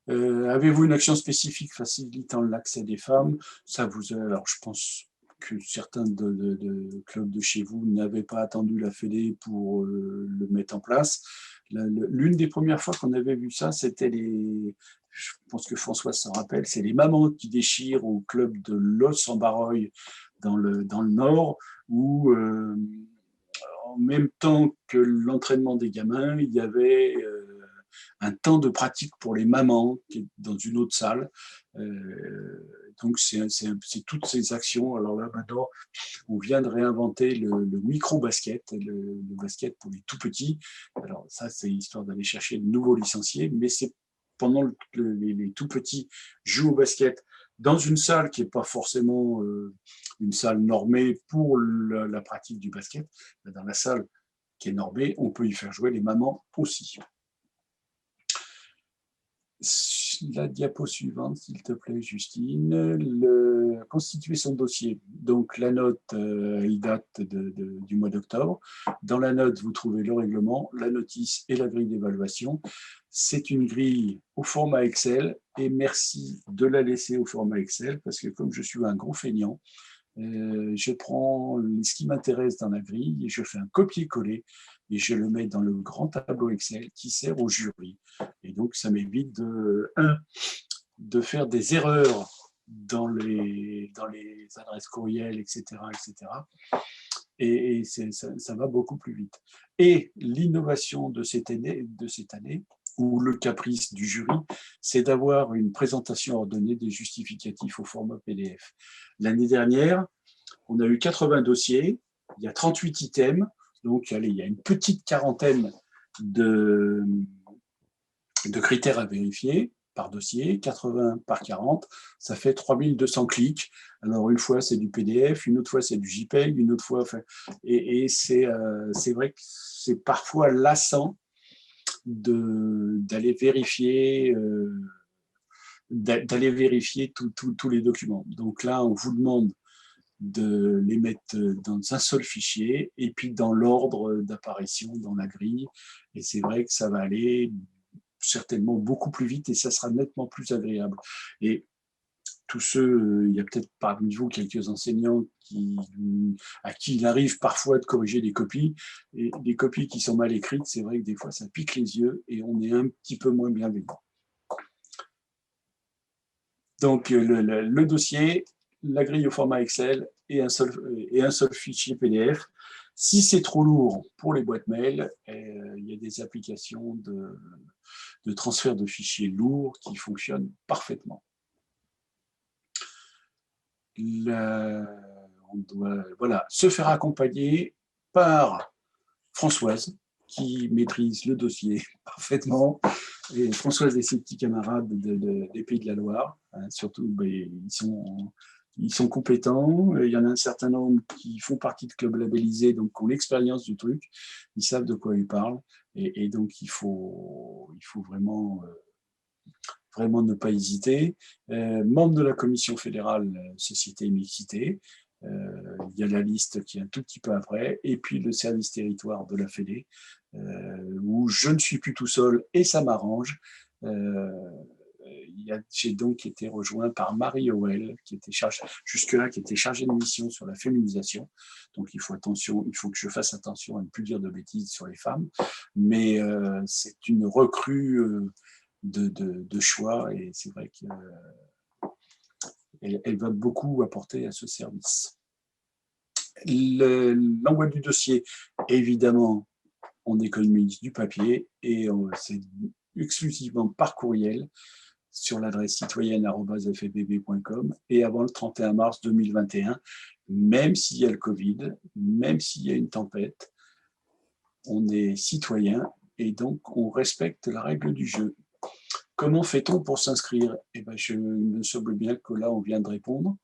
Avez-vous une action spécifique facilitant l'accès des femmes? Alors, je pense que certains de clubs de chez vous n'avaient pas attendu la Fédé pour le mettre en place. L'une des premières fois qu'on avait vu ça, c'était je pense que François s'en rappelle, c'est les mamans qui déchirent au club de Los en Barroil dans le Nord, où en même temps que l'entraînement des gamins, il y avait un temps de pratique pour les mamans qui est dans une autre salle. Donc, c'est toutes ces actions. Alors là, maintenant, on vient de réinventer le micro-basket, le basket pour les tout-petits. Alors ça, c'est histoire d'aller chercher de nouveaux licenciés, mais c'est pendant les tout-petits jouent au basket dans une salle qui n'est pas forcément une salle normée pour la pratique du basket. Dans la salle qui est normée, on peut y faire jouer les mamans aussi. La diapo suivante, s'il te plaît, Justine. Constituer son dossier. Donc, la note, il date du mois d'octobre. Dans la note, vous trouvez le règlement, la notice et la grille d'évaluation. C'est une grille au format Excel et merci de la laisser au format Excel parce que comme je suis un gros feignant, je prends ce qui m'intéresse dans la grille et je fais un copier-coller et je le mets dans le grand tableau Excel qui sert au jury. Et donc, ça m'évite de faire des erreurs dans les adresses courriels, etc. Et ça va beaucoup plus vite. Et l'innovation de cette année, ou le caprice du jury, c'est d'avoir une présentation ordonnée des justificatifs au format PDF. L'année dernière, on a eu 80 dossiers, il y a 38 items, donc allez, il y a une petite quarantaine de critères à vérifier par dossier, 80 par 40, ça fait 3200 clics. Alors, une fois, c'est du PDF, une autre fois, c'est du JPEG, une autre fois… Enfin, et c'est vrai que c'est parfois lassant d'aller vérifier, tous les documents. Donc là, on vous demande de les mettre dans un seul fichier et puis dans l'ordre d'apparition dans la grille. Et c'est vrai que ça va aller certainement beaucoup plus vite et ça sera nettement plus agréable. Et tous ceux, il y a peut-être parmi vous quelques enseignants à qui il arrive parfois de corriger des copies. Et des copies qui sont mal écrites, c'est vrai que des fois ça pique les yeux et on est un petit peu moins bienveillant. Donc le dossier, la grille au format Excel et un seul fichier PDF. Si c'est trop lourd pour les boîtes mail, il y a des applications de transfert de fichiers lourds qui fonctionnent parfaitement. On doit se faire accompagner par Françoise, qui maîtrise le dossier parfaitement. Et Françoise et ses petits camarades des Pays de la Loire, hein, surtout, ils sont compétents. Il y en a un certain nombre qui font partie de clubs labellisés, donc qui ont l'expérience du truc. Ils savent de quoi ils parlent. Et donc, il faut vraiment ne pas hésiter. Membre de la commission fédérale Société et Mixité, il y a la liste qui est un tout petit peu après, et puis le service territoire de la Fédé, où je ne suis plus tout seul et ça m'arrange. J'ai donc été rejoint par Marie Howell, qui était jusque-là qui était chargée de mission sur la féminisation. Donc il faut que je fasse attention à ne plus dire de bêtises sur les femmes, mais c'est une recrue de choix et c'est vrai qu'elle va beaucoup apporter à ce service. L'envoi du dossier, évidemment, on économise du papier et c'est exclusivement par courriel sur l'adresse citoyenne@fbb.com et avant le 31 mars 2021, même s'il y a le Covid, même s'il y a une tempête, on est citoyen et donc on respecte la règle du jeu. Comment fait-on pour s'inscrire? Eh ben, il me semble bien que là, on vient de répondre.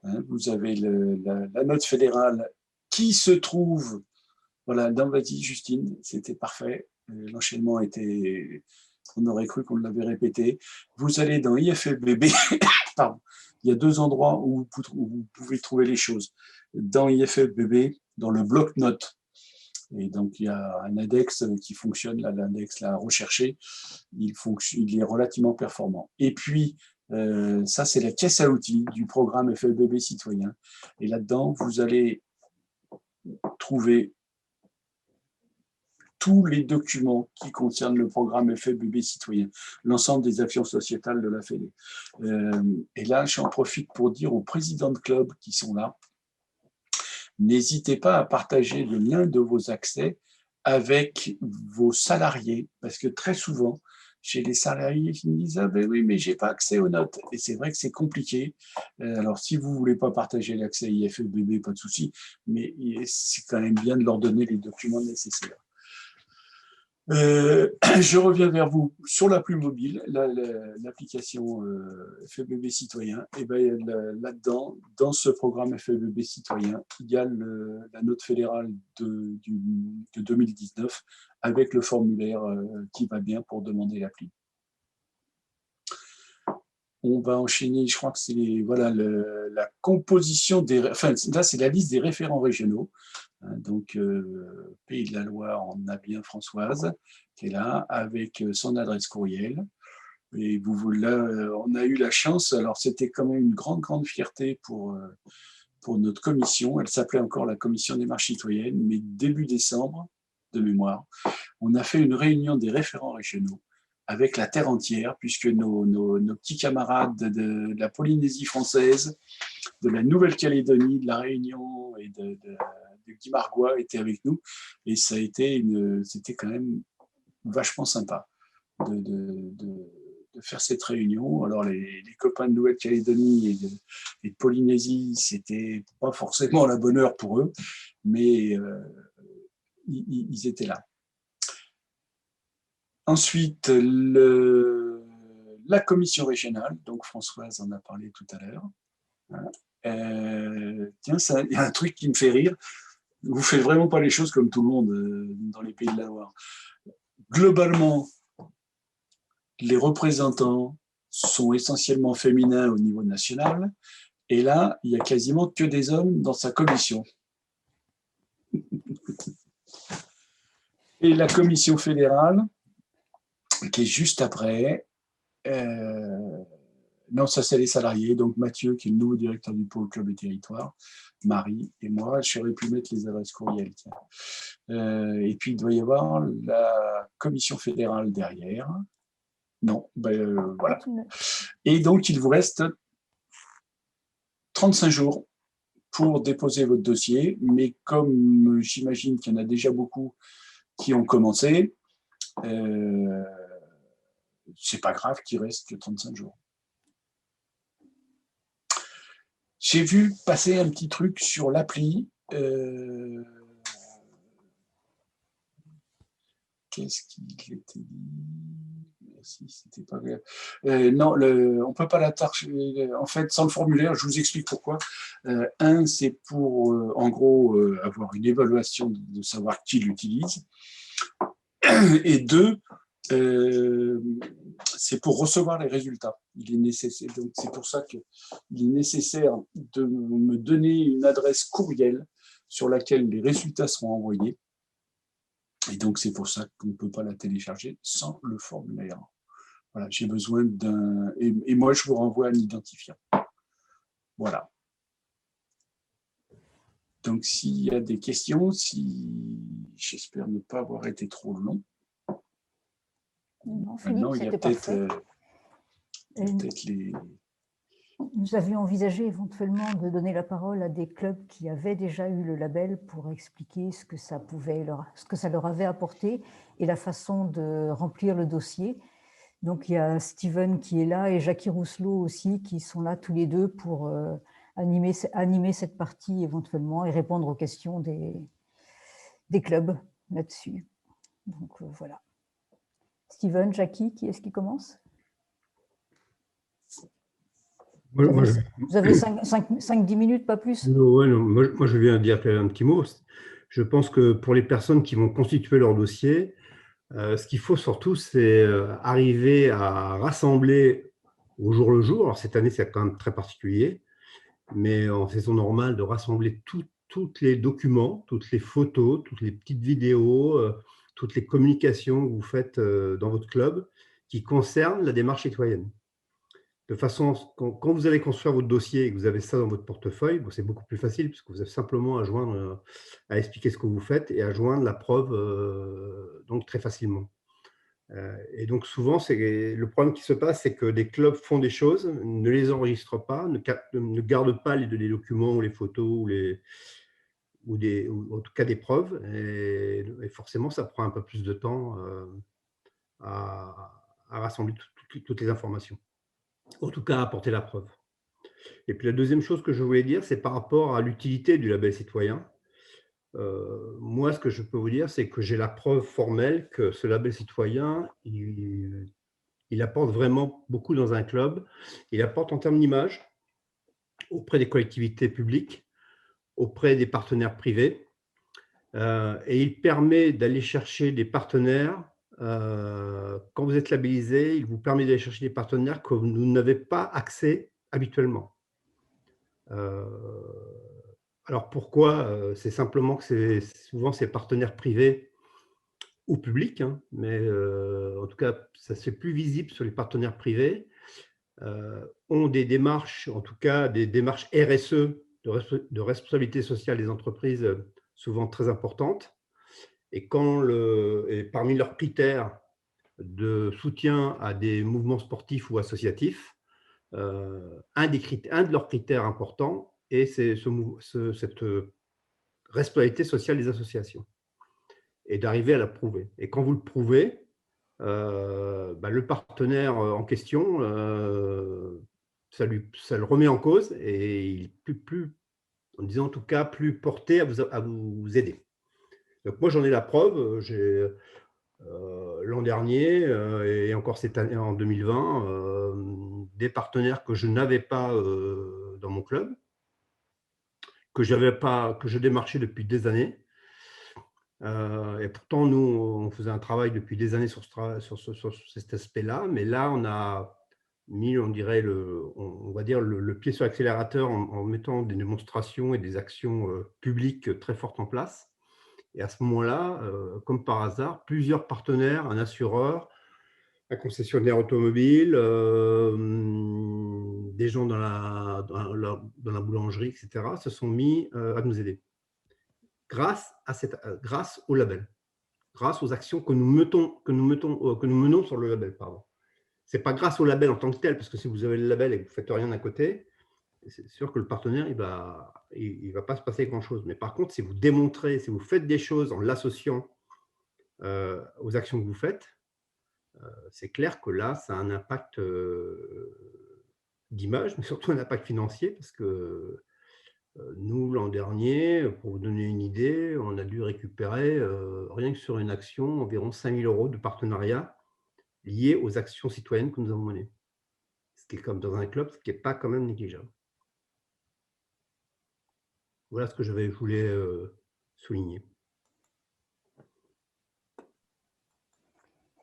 Hein, vous avez la note fédérale qui se trouve… Voilà, vas-y Justine, c'était parfait. L'enchaînement était… On aurait cru qu'on l'avait répété. Vous allez dans IFFBB, pardon, il y a deux endroits où vous pouvez trouver les choses. Dans IFFBB, dans le bloc-notes, et donc il y a un index qui fonctionne, l'index recherché, il est relativement performant. Et puis, ça c'est la caisse à outils du programme FFBB citoyen. Et là-dedans, vous allez trouver tous les documents qui concernent le programme FFBB citoyen, l'ensemble des actions sociétales de la Fédé. Et là, j'en profite pour dire aux présidents de clubs qui sont là, n'hésitez pas à partager le lien de vos accès avec vos salariés, parce que très souvent, chez les salariés qui me disent « Ah ben oui, mais je n'ai pas accès aux notes ». Et c'est vrai que c'est compliqué. Alors, si vous ne voulez pas partager l'accès IFFBB, pas de souci, mais c'est quand même bien de leur donner les documents nécessaires. Je reviens vers vous sur l'appli mobile, l'application FFBB Citoyen. Et ben là-dedans, dans ce programme FFBB Citoyen, il y a la note fédérale de 2019 avec le formulaire qui va bien pour demander l'appli. On va enchaîner, je crois que c'est la composition des… Enfin, là, c'est la liste des référents régionaux. Donc, Pays de la Loire, on a bien Françoise qui est là avec son adresse courriel. Et là, on a eu la chance, alors c'était quand même une grande fierté pour notre commission. Elle s'appelait encore la commission des marches citoyennes, mais début décembre, de mémoire, on a fait une réunion des référents régionaux avec la terre entière, puisque nos petits camarades de la Polynésie française, de la Nouvelle-Calédonie, de la Réunion et de Guimarguois étaient avec nous. Et c'était quand même vachement sympa de faire cette réunion. Alors, les copains de Nouvelle-Calédonie et de Polynésie, c'était pas forcément la bonne heure pour eux, mais ils étaient là. Ensuite, la commission régionale, donc Françoise en a parlé tout à l'heure. Tiens, il y a un truc qui me fait rire. Vous ne faites vraiment pas les choses comme tout le monde dans les Pays de la Loire. Globalement, les représentants sont essentiellement féminins au niveau national, et là, il n'y a quasiment que des hommes dans sa commission. Et la commission fédérale, qui est juste après, non, ça c'est les salariés, donc Mathieu, qui est le nouveau directeur du pôle club et territoire, Marie et moi, j'aurais pu mettre les adresses courriels. Et puis il doit y avoir la commission fédérale derrière. Non, voilà. Et donc il vous reste 35 jours pour déposer votre dossier, mais comme j'imagine qu'il y en a déjà beaucoup qui ont commencé, c'est pas grave qu'il reste que 35 jours. J'ai vu passer un petit truc sur l'appli. Qu'est-ce qu'il était dit? Merci, c'était pas grave. Non, on ne peut pas la tâcher. En fait, sans le formulaire, je vous explique pourquoi. Un, c'est pour, en gros, avoir une évaluation de savoir qui l'utilise. Et deux, c'est pour recevoir les résultats. Il est nécessaire, donc c'est pour ça qu'il est nécessaire de me donner une adresse courriel sur laquelle les résultats seront envoyés. Et donc c'est pour ça qu'on ne peut pas la télécharger sans le formulaire. Voilà, j'ai besoin d'un... Et moi, je vous renvoie un identifiant. Voilà. Donc s'il y a des questions, j'espère ne pas avoir été trop long. Non, Philippe, c'était parfait. Nous avions envisagé éventuellement de donner la parole à des clubs qui avaient déjà eu le label pour expliquer ce que ça leur avait apporté et la façon de remplir le dossier. Donc il y a Steven qui est là et Jackie Rousselot aussi qui sont là tous les deux pour animer cette partie éventuellement et répondre aux questions des clubs là-dessus. Donc voilà. Steven, Jackie, qui est-ce qui commence? Vous avez 5-10 minutes, pas plus? Ouais, non, moi, je viens dire un petit mot. Je pense que pour les personnes qui vont constituer leur dossier, ce qu'il faut surtout, c'est arriver à rassembler au jour le jour. Alors cette année, c'est quand même très particulier, mais en saison normale, de rassembler tous les documents, toutes les photos, toutes les petites vidéos, toutes les communications que vous faites dans votre club qui concernent la démarche citoyenne. De façon, quand vous allez construire votre dossier et que vous avez ça dans votre portefeuille, bon, c'est beaucoup plus facile puisque vous avez simplement à expliquer ce que vous faites et à joindre la preuve donc très facilement. Et donc souvent, le problème qui se passe, c'est que les clubs font des choses, ne les enregistrent pas, ne gardent pas les documents ou les photos ou en tout cas des preuves. Et forcément, ça prend un peu plus de temps à rassembler toutes les informations. En tout cas, apporter la preuve. Et puis la deuxième chose que je voulais dire, c'est par rapport à l'utilité du label citoyen. Moi, ce que je peux vous dire, c'est que j'ai la preuve formelle que ce label citoyen, il apporte vraiment beaucoup dans un club. Il apporte en termes d'image auprès des collectivités publiques, auprès des partenaires privés. Et il permet d'aller chercher des partenaires. Quand vous êtes labellisé, il vous permet d'aller chercher des partenaires que vous n'avez pas accès habituellement. Alors pourquoi? C'est simplement que souvent ces partenaires privés ou publics, hein, mais en tout cas, ça se fait plus visible sur les partenaires privés, ont des démarches, en tout cas des démarches RSE, de responsabilité sociale des entreprises, souvent très importantes. Et parmi leurs critères de soutien à des mouvements sportifs ou associatifs, un de leurs critères importants est cette responsabilité sociale des associations et d'arriver à la prouver. Et quand vous le prouvez, le partenaire en question, ça le remet en cause et il est plus, en disant en tout cas, plus porté à vous aider. Donc moi, j'en ai la preuve. l'an dernier et encore cette année, en 2020, des partenaires que je n'avais pas dans mon club, que je démarchais depuis des années. Et pourtant, nous, on faisait un travail depuis des années sur cet aspect-là, mais là, on a mis, on dirait, on va dire, le pied sur l'accélérateur en mettant des démonstrations et des actions publiques très fortes en place. Et à ce moment-là, comme par hasard, plusieurs partenaires, un assureur, un concessionnaire automobile, des gens dans la boulangerie, etc., se sont mis à nous aider grâce au label, grâce aux actions que nous menons sur le label. Ce n'est pas grâce au label en tant que tel, parce que si vous avez le label et que vous ne faites rien d'un côté, c'est sûr que le partenaire, il va pas se passer grand-chose. Mais par contre, si vous démontrez, si vous faites des choses en l'associant aux actions que vous faites, c'est clair que là, ça a un impact d'image, mais surtout un impact financier, parce que nous, l'an dernier, pour vous donner une idée, on a dû récupérer, rien que sur une action, environ 5 000 € de partenariat liés aux actions citoyennes que nous avons menées. Ce qui est comme dans un club, ce qui n'est pas quand même négligeable. Voilà ce que je voulais souligner.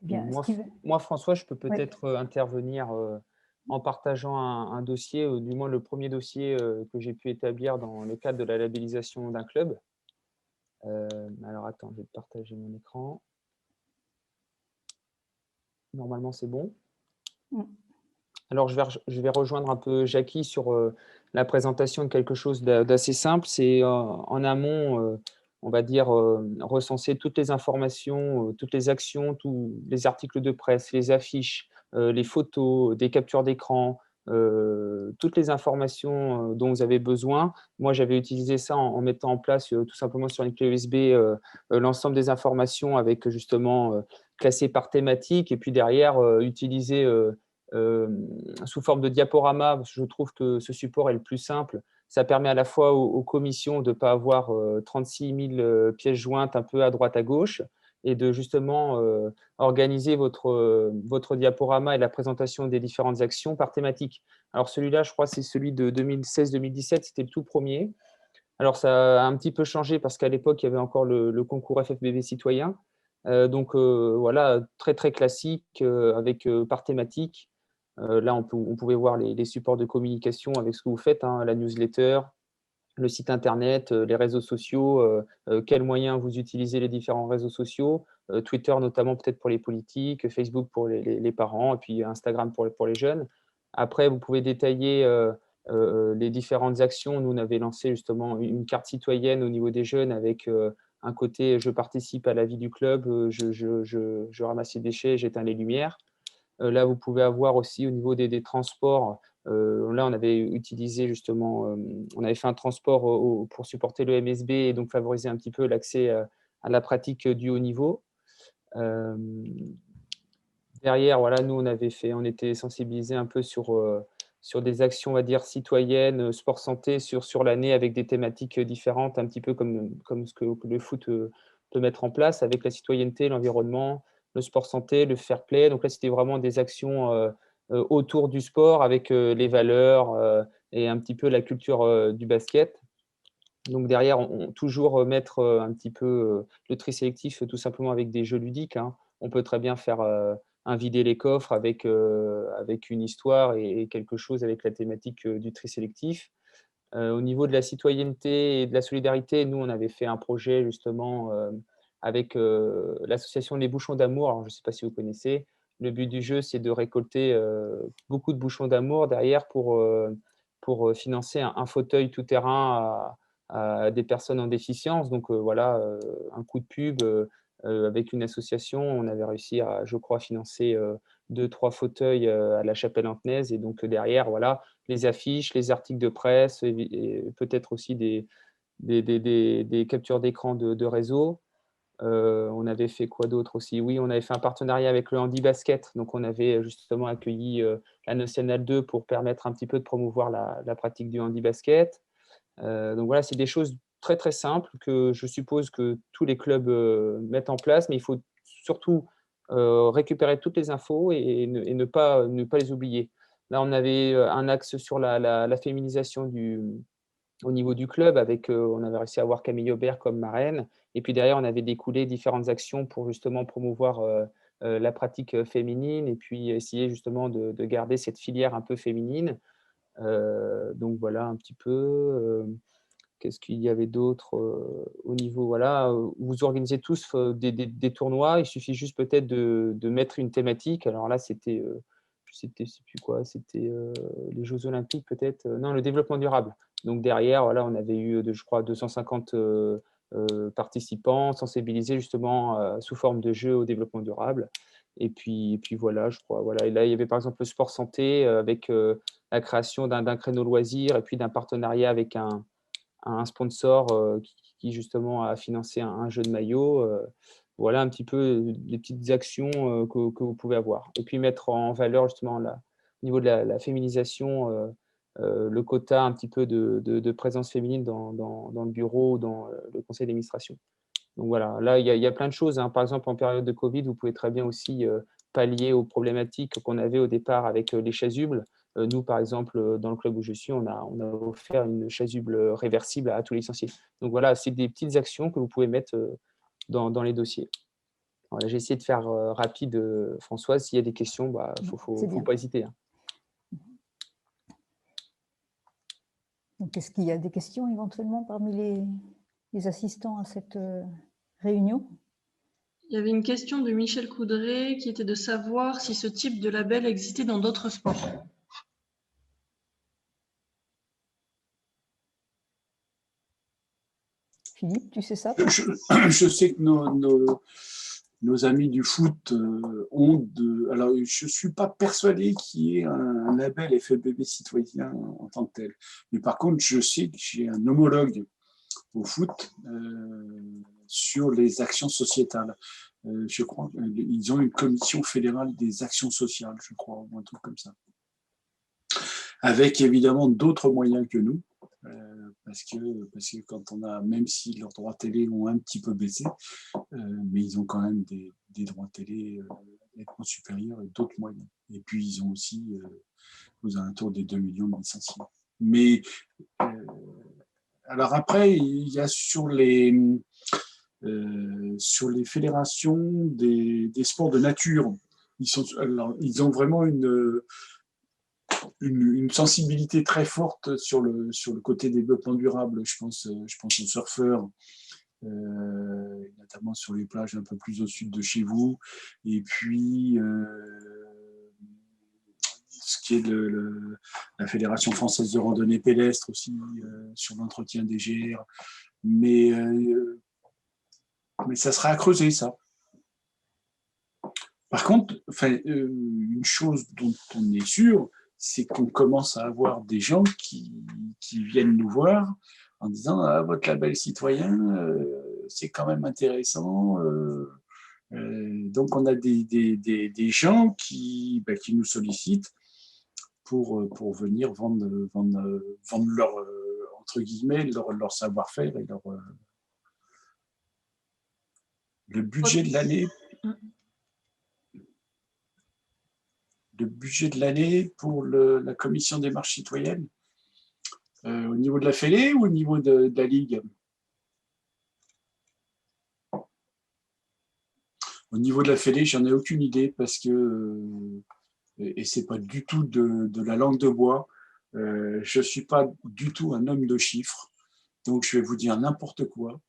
Bien, moi, François, je peux peut-être intervenir en partageant un dossier, ou du moins le premier dossier que j'ai pu établir dans le cadre de la labellisation d'un club. Alors, attends, je vais partager mon écran. Normalement, c'est bon. Alors, je vais rejoindre un peu Jackie sur la présentation de quelque chose d'assez simple. C'est en amont, on va dire, recenser toutes les informations, toutes les actions, tous les articles de presse, les affiches, les photos, des captures d'écran, toutes les informations dont vous avez besoin. Moi, j'avais utilisé ça en mettant en place tout simplement sur une clé USB l'ensemble des informations avec justement classées par thématique, et puis derrière utiliser sous forme de diaporama, parce que je trouve que ce support est le plus simple. Ça permet à la fois aux commissions de ne pas avoir 36 000 pièces jointes un peu à droite à gauche, et de justement organiser votre diaporama et la présentation des différentes actions par thématique. Alors celui-là, je crois, c'est celui de 2016-2017, c'était le tout premier. Alors ça a un petit peu changé parce qu'à l'époque, il y avait encore le concours FFBB citoyen. Donc voilà, très très classique avec par thématique. Là, on pouvait voir les supports de communication avec ce que vous faites, hein, la newsletter, le site internet, les réseaux sociaux, quels moyens vous utilisez les différents réseaux sociaux, Twitter notamment peut-être pour les politiques, Facebook pour les parents, et puis Instagram pour les jeunes. Après, vous pouvez détailler les différentes actions. Nous, on avait lancé justement une carte citoyenne au niveau des jeunes avec un côté « je participe à la vie du club, je ramasse les déchets, j'éteins les lumières ». Là, vous pouvez avoir aussi au niveau des transports. Là, on avait utilisé justement, on avait fait un transport pour supporter le MSB et donc favoriser un petit peu l'accès à la pratique du haut niveau. Derrière, voilà, nous, on était sensibilisés un peu sur des actions, on va dire, citoyennes, sport santé sur l'année avec des thématiques différentes, un petit peu comme ce que le foot peut mettre en place avec la citoyenneté, l'environnement, le sport santé, le fair play. Donc là, c'était vraiment des actions autour du sport avec les valeurs et un petit peu la culture du basket. Donc derrière, toujours mettre un petit peu le tri sélectif tout simplement avec des jeux ludiques, hein. On peut très bien faire un vider les coffres avec une histoire et quelque chose avec la thématique du tri sélectif. Au niveau de la citoyenneté et de la solidarité, nous, on avait fait un projet justement avec l'association Les Bouchons d'Amour. Alors, je ne sais pas si vous connaissez. Le but du jeu, c'est de récolter beaucoup de bouchons d'amour derrière pour financer un fauteuil tout-terrain à des personnes en déficience. Donc, voilà, un coup de pub avec une association. On avait réussi à, je crois, financer 2-3 fauteuils à la Chapelle-Antenaise. Et donc, derrière, voilà, les affiches, les articles de presse et peut-être aussi des captures d'écran de réseau. On avait fait quoi d'autre aussi? Oui, on avait fait un partenariat avec le Handibasket. Donc, on avait justement accueilli la Nationale 2 pour permettre un petit peu de promouvoir la pratique du handibasket. Donc, voilà, c'est des choses très, très simples que je suppose que tous les clubs mettent en place, mais il faut surtout récupérer toutes les infos et ne pas les oublier. Là, on avait un axe sur la féminisation au niveau du club, on avait réussi à avoir Camille Aubert comme marraine. Et puis derrière, on avait découlé différentes actions pour justement promouvoir la pratique féminine et puis essayer justement de garder cette filière un peu féminine. Donc voilà un petit peu. Qu'est-ce qu'il y avait d'autre au niveau, voilà, vous organisez tous des tournois, il suffit juste peut-être de mettre une thématique. Alors là, c'était, je sais plus quoi, c'était les Jeux Olympiques peut-être, non, le développement durable. Donc derrière, voilà, on avait eu, je crois, 250 participants sensibilisés justement sous forme de jeux au développement durable. Et puis voilà, je crois. Voilà. Et là, il y avait par exemple le sport santé avec la création d'un créneau loisir et puis d'un partenariat avec un sponsor qui justement a financé un jeu de maillot. Voilà un petit peu les petites actions que vous pouvez avoir. Et puis mettre en valeur justement au niveau de la féminisation, le quota un petit peu de présence féminine dans le bureau ou dans le conseil d'administration. Donc voilà, là, il y a plein de choses, hein. Par exemple, en période de Covid, vous pouvez très bien aussi pallier aux problématiques qu'on avait au départ avec les chasubles. Nous, par exemple, dans le club où je suis, on a offert une chasuble réversible à tous les licenciés. Donc voilà, c'est des petites actions que vous pouvez mettre dans les dossiers. Voilà, j'ai essayé de faire rapide, Françoise. S'il y a des questions, il ne faut pas hésiter, hein. Donc, est-ce qu'il y a des questions éventuellement parmi les assistants à cette réunion? Il y avait une question de Michel Coudray qui était de savoir si ce type de label existait dans d'autres sports. Philippe, tu sais ça? Je sais que nos amis du foot ont alors, je ne suis pas persuadé qu'il y ait un label FFBB citoyen en tant que tel. Mais par contre, je sais que j'ai un homologue au foot sur les actions sociétales. Je crois qu'ils ont une commission fédérale des actions sociales, je crois, ou un truc comme ça. Avec évidemment d'autres moyens que nous. Parce que quand on a, même si leurs droits télé ont un petit peu baissé, mais ils ont quand même des droits télé nettement supérieurs et d'autres moyens. Et puis ils ont aussi aux alentours des 2 millions de licenciés. Mais alors après, il y a sur les fédérations des sports de nature, ils ont vraiment une sensibilité très forte sur le côté développement durable. Je pense aux surfeurs, notamment sur les plages un peu plus au sud de chez vous. Et puis, ce qui est la Fédération française de randonnée pédestre aussi, sur l'entretien des GR. Mais ça sera à creuser, ça. Par contre, une chose dont on est sûr, c'est qu'on commence à avoir des gens qui viennent nous voir en disant « Ah, votre label citoyen, c'est quand même intéressant. » Donc, on a des gens qui nous sollicitent pour venir vendre leur, entre guillemets, leur savoir-faire et le budget de l'année. Le budget de l'année pour la commission des marches citoyennes au niveau de la Fédé ou au niveau de la Ligue? Au niveau de la Fédé, j'en ai aucune idée parce que, et c'est pas du tout de la langue de bois, je suis pas du tout un homme de chiffres, donc je vais vous dire n'importe quoi.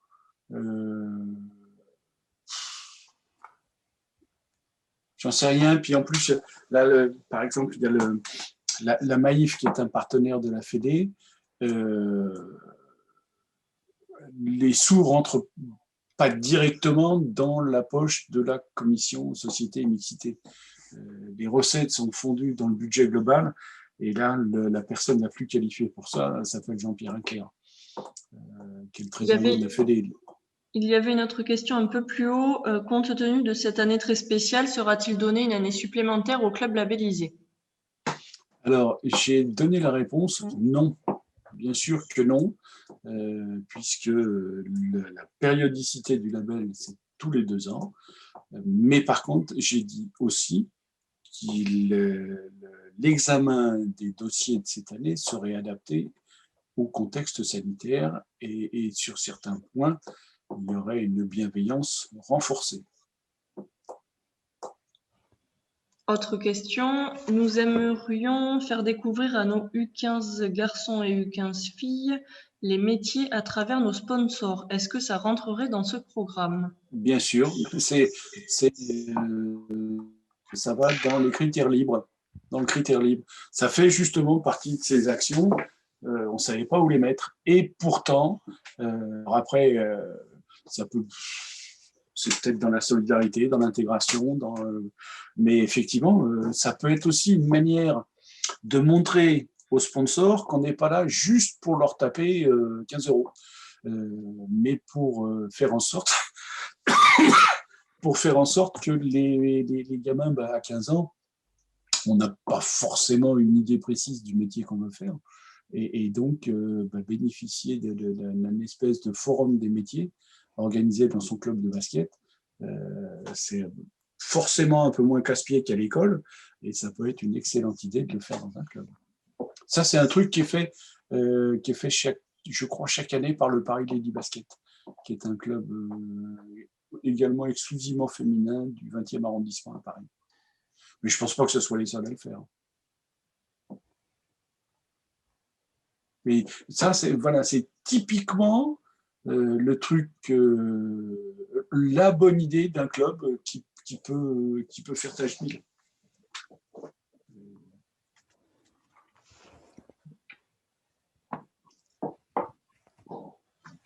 J'en sais rien. Puis en plus, là, par exemple, il y a la Maïf qui est un partenaire de la Fédé. Les sous rentrent pas directement dans la poche de la commission société et mixité. Les recettes sont fondues dans le budget global. Et là, la personne la plus qualifiée pour ça s'appelle Jean-Pierre Inclair, qui est le trésorier de la Fédé. Il y avait une autre question un peu plus haut. Compte tenu de cette année très spéciale, sera-t-il donné une année supplémentaire au club labellisé? Alors, j'ai donné la réponse non. Bien sûr que non, puisque la périodicité du label, c'est tous les 2 ans. Mais par contre, j'ai dit aussi que l'examen des dossiers de cette année serait adapté au contexte sanitaire et sur certains points, il y aurait une bienveillance renforcée. Autre question, nous aimerions faire découvrir à nos U15 garçons et U15 filles les métiers à travers nos sponsors. Est-ce que ça rentrerait dans ce programme? Bien sûr, ça va dans les critères libres. Dans le critère libre. Ça fait justement partie de ces actions. On ne savait pas où les mettre. Et pourtant, après, ça peut... C'est peut-être dans la solidarité, dans l'intégration, mais effectivement, ça peut être aussi une manière de montrer aux sponsors qu'on n'est pas là juste pour leur taper 15 €, mais pour faire en sorte que les gamins à 15 ans, on n'a pas forcément une idée précise du métier qu'on veut faire, et donc bénéficier d'un espèce de forum des métiers organisé dans son club de basket, c'est forcément un peu moins casse-pied qu'à l'école, et ça peut être une excellente idée de le faire dans un club. Ça, c'est un truc qui est fait je crois, chaque année par le Paris Lady Basket, qui est un club également exclusivement féminin du 20e arrondissement à Paris. Mais je ne pense pas que ce soit les seuls à le faire. Mais ça, c'est typiquement le truc, la bonne idée d'un club qui peut faire tâche d'huile.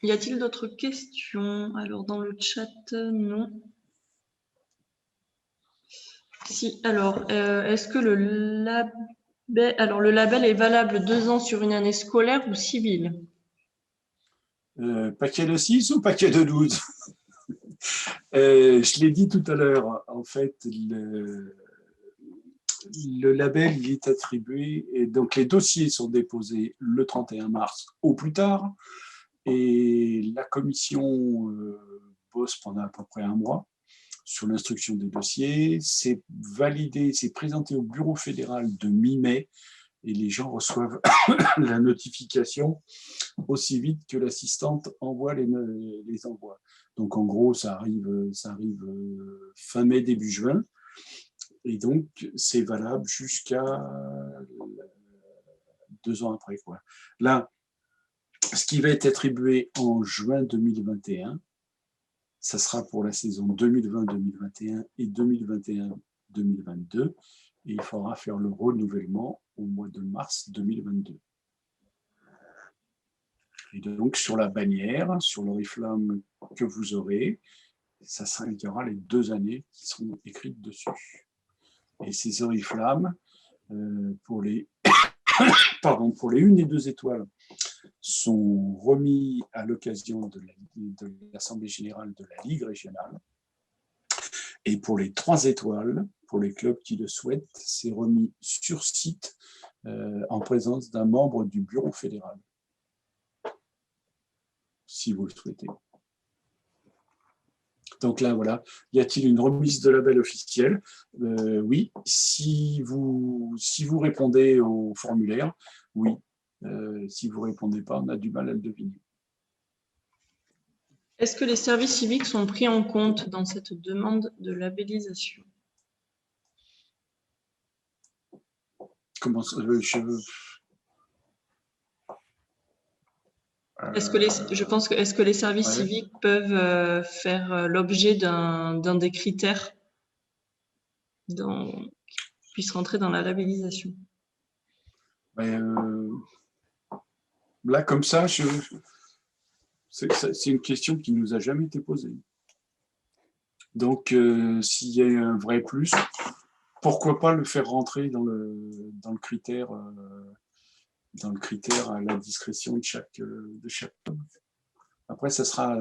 Y a-t-il d'autres questions? Alors, dans le chat, non. Si, alors, est-ce que le label est valable 2 ans sur une année scolaire ou civile? Paquet de 6 ou paquet de 12? Je l'ai dit tout à l'heure, en fait, le label il est attribué, et donc les dossiers sont déposés le 31 mars au plus tard, et la commission bosse pendant à peu près un mois sur l'instruction des dossiers. C'est validé, c'est présenté au bureau fédéral de mi-mai, et les gens reçoivent la notification aussi vite que l'assistante envoie les envois. Donc en gros, ça arrive fin mai, début juin, et donc c'est valable jusqu'à 2 ans après, quoi. Là, ce qui va être attribué en juin 2021, ça sera pour la saison 2020-2021 et 2021-2022, et il faudra faire le renouvellement au mois de mars 2022. Et donc, sur la bannière, sur l'oriflamme que vous aurez, il y aura les 2 années qui seront écrites dessus. Et ces oriflammes, pour les 1 et 2 étoiles, sont remis à l'occasion de l'Assemblée générale de la Ligue régionale. Et pour les 3 étoiles, pour les clubs qui le souhaitent, c'est remis sur site en présence d'un membre du bureau fédéral, si vous le souhaitez. Donc là, voilà. Y a-t-il une remise de label officielle? Oui. Si vous répondez au formulaire, oui. Si vous ne répondez pas, on a du mal à le deviner. Est-ce que les services civiques sont pris en compte dans cette demande de labellisation? Comment ça, Est-ce que les services civiques peuvent faire l'objet d'un des critères qui puisse rentrer dans la labellisation? Là, comme ça, c'est une question qui ne nous a jamais été posée. Donc, s'il y a un vrai plus, pourquoi pas le faire rentrer dans le critère à la discrétion de chaque homme. Après, ça sera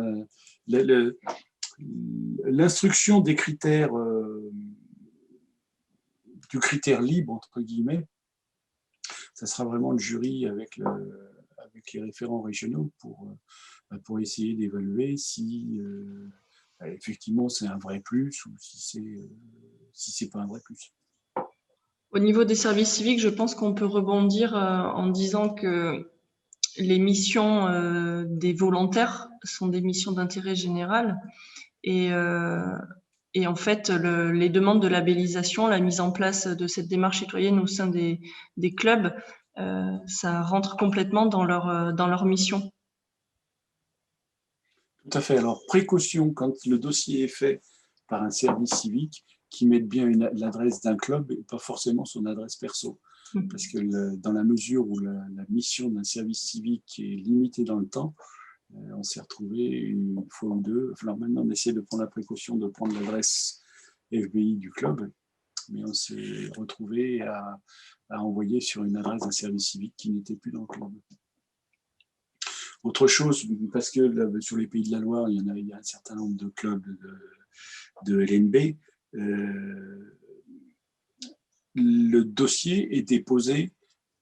l'instruction des critères, du critère libre, entre guillemets. Ça sera vraiment le jury avec les référents régionaux pour essayer d'évaluer si effectivement, c'est un vrai plus ou si c'est pas un vrai plus. Au niveau des services civiques, je pense qu'on peut rebondir en disant que les missions des volontaires sont des missions d'intérêt général et en fait, les demandes de labellisation, la mise en place de cette démarche citoyenne au sein des clubs, ça rentre complètement dans leur mission. Tout à fait. Alors, précaution quand le dossier est fait par un service civique, qui mette bien l'adresse d'un club et pas forcément son adresse perso. Parce que dans la mesure où la mission d'un service civique est limitée dans le temps, on s'est retrouvé une fois ou deux. Alors maintenant, on essaie de prendre la précaution de prendre l'adresse FBI du club, mais on s'est retrouvé à envoyer sur une adresse d'un service civique qui n'était plus dans le club. Autre chose, parce que sur les Pays de la Loire, il y a un certain nombre de clubs de LNB, le dossier est déposé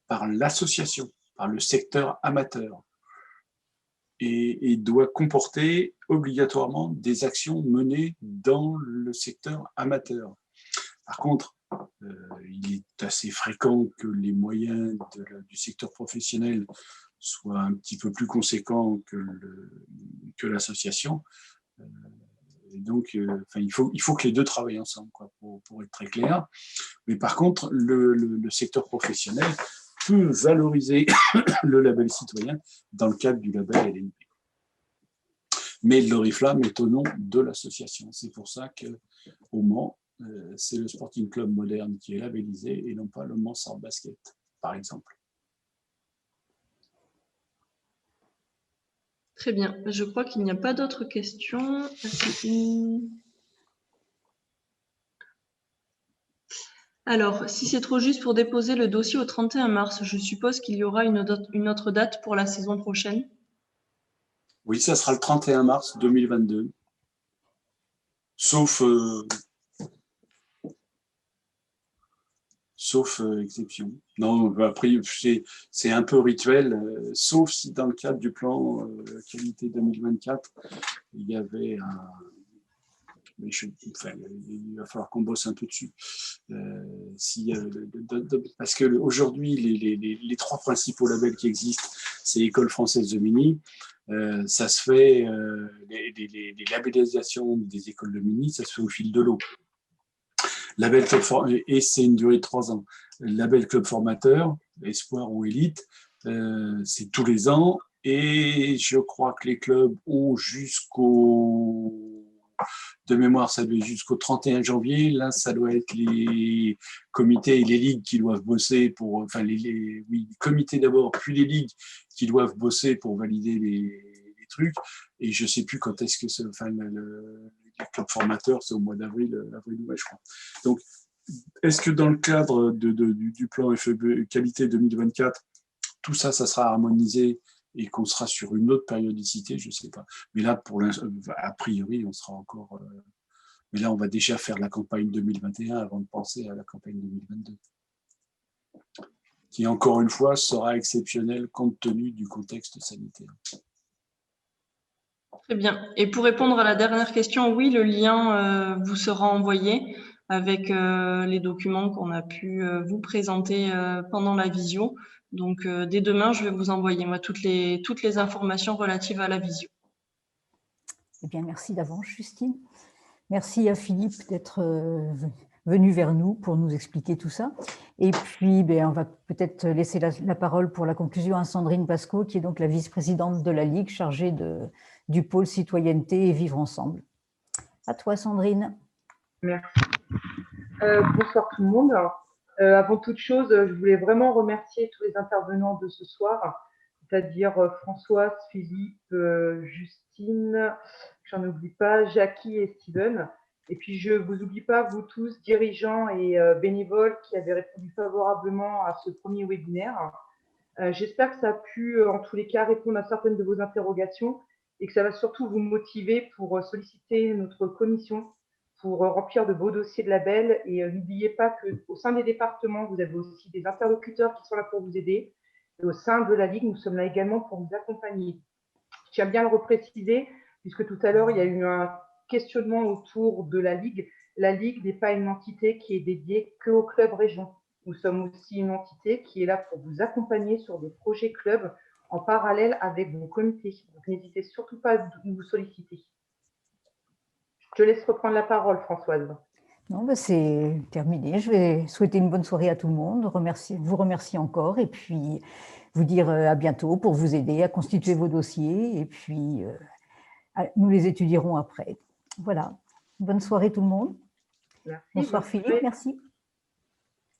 par l'association, par le secteur amateur, et doit comporter obligatoirement des actions menées dans le secteur amateur. Par contre, il est assez fréquent que les moyens du secteur professionnel soient un petit peu plus conséquents que l'association. Et donc, il faut que les deux travaillent ensemble, quoi, pour être très clair. Mais par contre, le secteur professionnel peut valoriser le label citoyen dans le cadre du label LNB. Mais l'Oriflamme est au nom de l'association. C'est pour ça qu'au Mans, c'est le Sporting Club Moderne qui est labellisé et non pas le Mans Sort Basket, par exemple. Très bien. Je crois qu'il n'y a pas d'autres questions. Alors, si c'est trop juste pour déposer le dossier au 31 mars, je suppose qu'il y aura une autre date pour la saison prochaine. Oui, ça sera le 31 mars 2022. Sauf exception. Non, après, c'est un peu rituel, sauf si dans le cadre du plan qualité 2024, il y avait un... Mais il va falloir qu'on bosse un peu dessus. Parce qu'aujourd'hui, les trois principaux labels qui existent, c'est École française de Mini. Ça se fait, les labellisations des écoles de Mini, ça se fait au fil de l'eau. Label club et c'est une durée de 3 ans. Label club formateur, espoir ou élite, c'est tous les ans. Et je crois que les clubs ont de mémoire, ça doit être jusqu'au 31 janvier. Là, ça doit être les comités et les ligues qui doivent bosser les comités d'abord, puis les ligues qui doivent bosser pour valider les trucs. Et je ne sais plus quand est-ce que les clubs formateurs, c'est au mois d'avril, je crois. Donc, est-ce que dans le cadre du plan FEB qualité 2024, tout ça, ça sera harmonisé et qu'on sera sur une autre périodicité, je ne sais pas. Mais là, a priori, on sera encore... mais là, on va déjà faire la campagne 2021 avant de penser à la campagne 2022. Qui, encore une fois, sera exceptionnelle compte tenu du contexte sanitaire. Très bien. Et pour répondre à la dernière question, oui, le lien vous sera envoyé avec les documents qu'on a pu vous présenter pendant la visio. Donc, dès demain, je vais vous envoyer moi toutes les informations relatives à la visio. Eh bien, merci d'avance, Justine. Merci à Philippe d'être venu vers nous pour nous expliquer tout ça. Et puis, on va peut-être laisser la parole pour la conclusion à Sandrine Pascot, qui est donc la vice-présidente de la Ligue chargée du pôle citoyenneté et vivre ensemble. À toi, Sandrine. Merci. Bonsoir tout le monde. Avant toute chose, je voulais vraiment remercier tous les intervenants de ce soir, c'est-à-dire Françoise, Philippe, Justine, j'en oublie pas, Jackie et Steven. Et puis, je ne vous oublie pas, vous tous, dirigeants et bénévoles qui avez répondu favorablement à ce premier webinaire. J'espère que ça a pu, en tous les cas, répondre à certaines de vos interrogations et que ça va surtout vous motiver pour solliciter notre commission pour remplir de beaux dossiers de label. Et n'oubliez pas qu'au sein des départements, vous avez aussi des interlocuteurs qui sont là pour vous aider. Et au sein de la Ligue, nous sommes là également pour vous accompagner. Je tiens bien à le repréciser, puisque tout à l'heure, il y a eu questionnement autour de la Ligue. La Ligue n'est pas une entité qui est dédiée qu'aux clubs régions. Nous sommes aussi une entité qui est là pour vous accompagner sur des projets clubs en parallèle avec vos comités. Donc, n'hésitez surtout pas à nous solliciter. Je te laisse reprendre la parole, Françoise. Non, ben c'est terminé. Je vais souhaiter une bonne soirée à tout le monde, vous remercier encore et puis vous dire à bientôt pour vous aider à constituer vos dossiers et puis nous les étudierons après. Voilà. Bonne soirée tout le monde. Merci. Bonsoir Philippe, merci.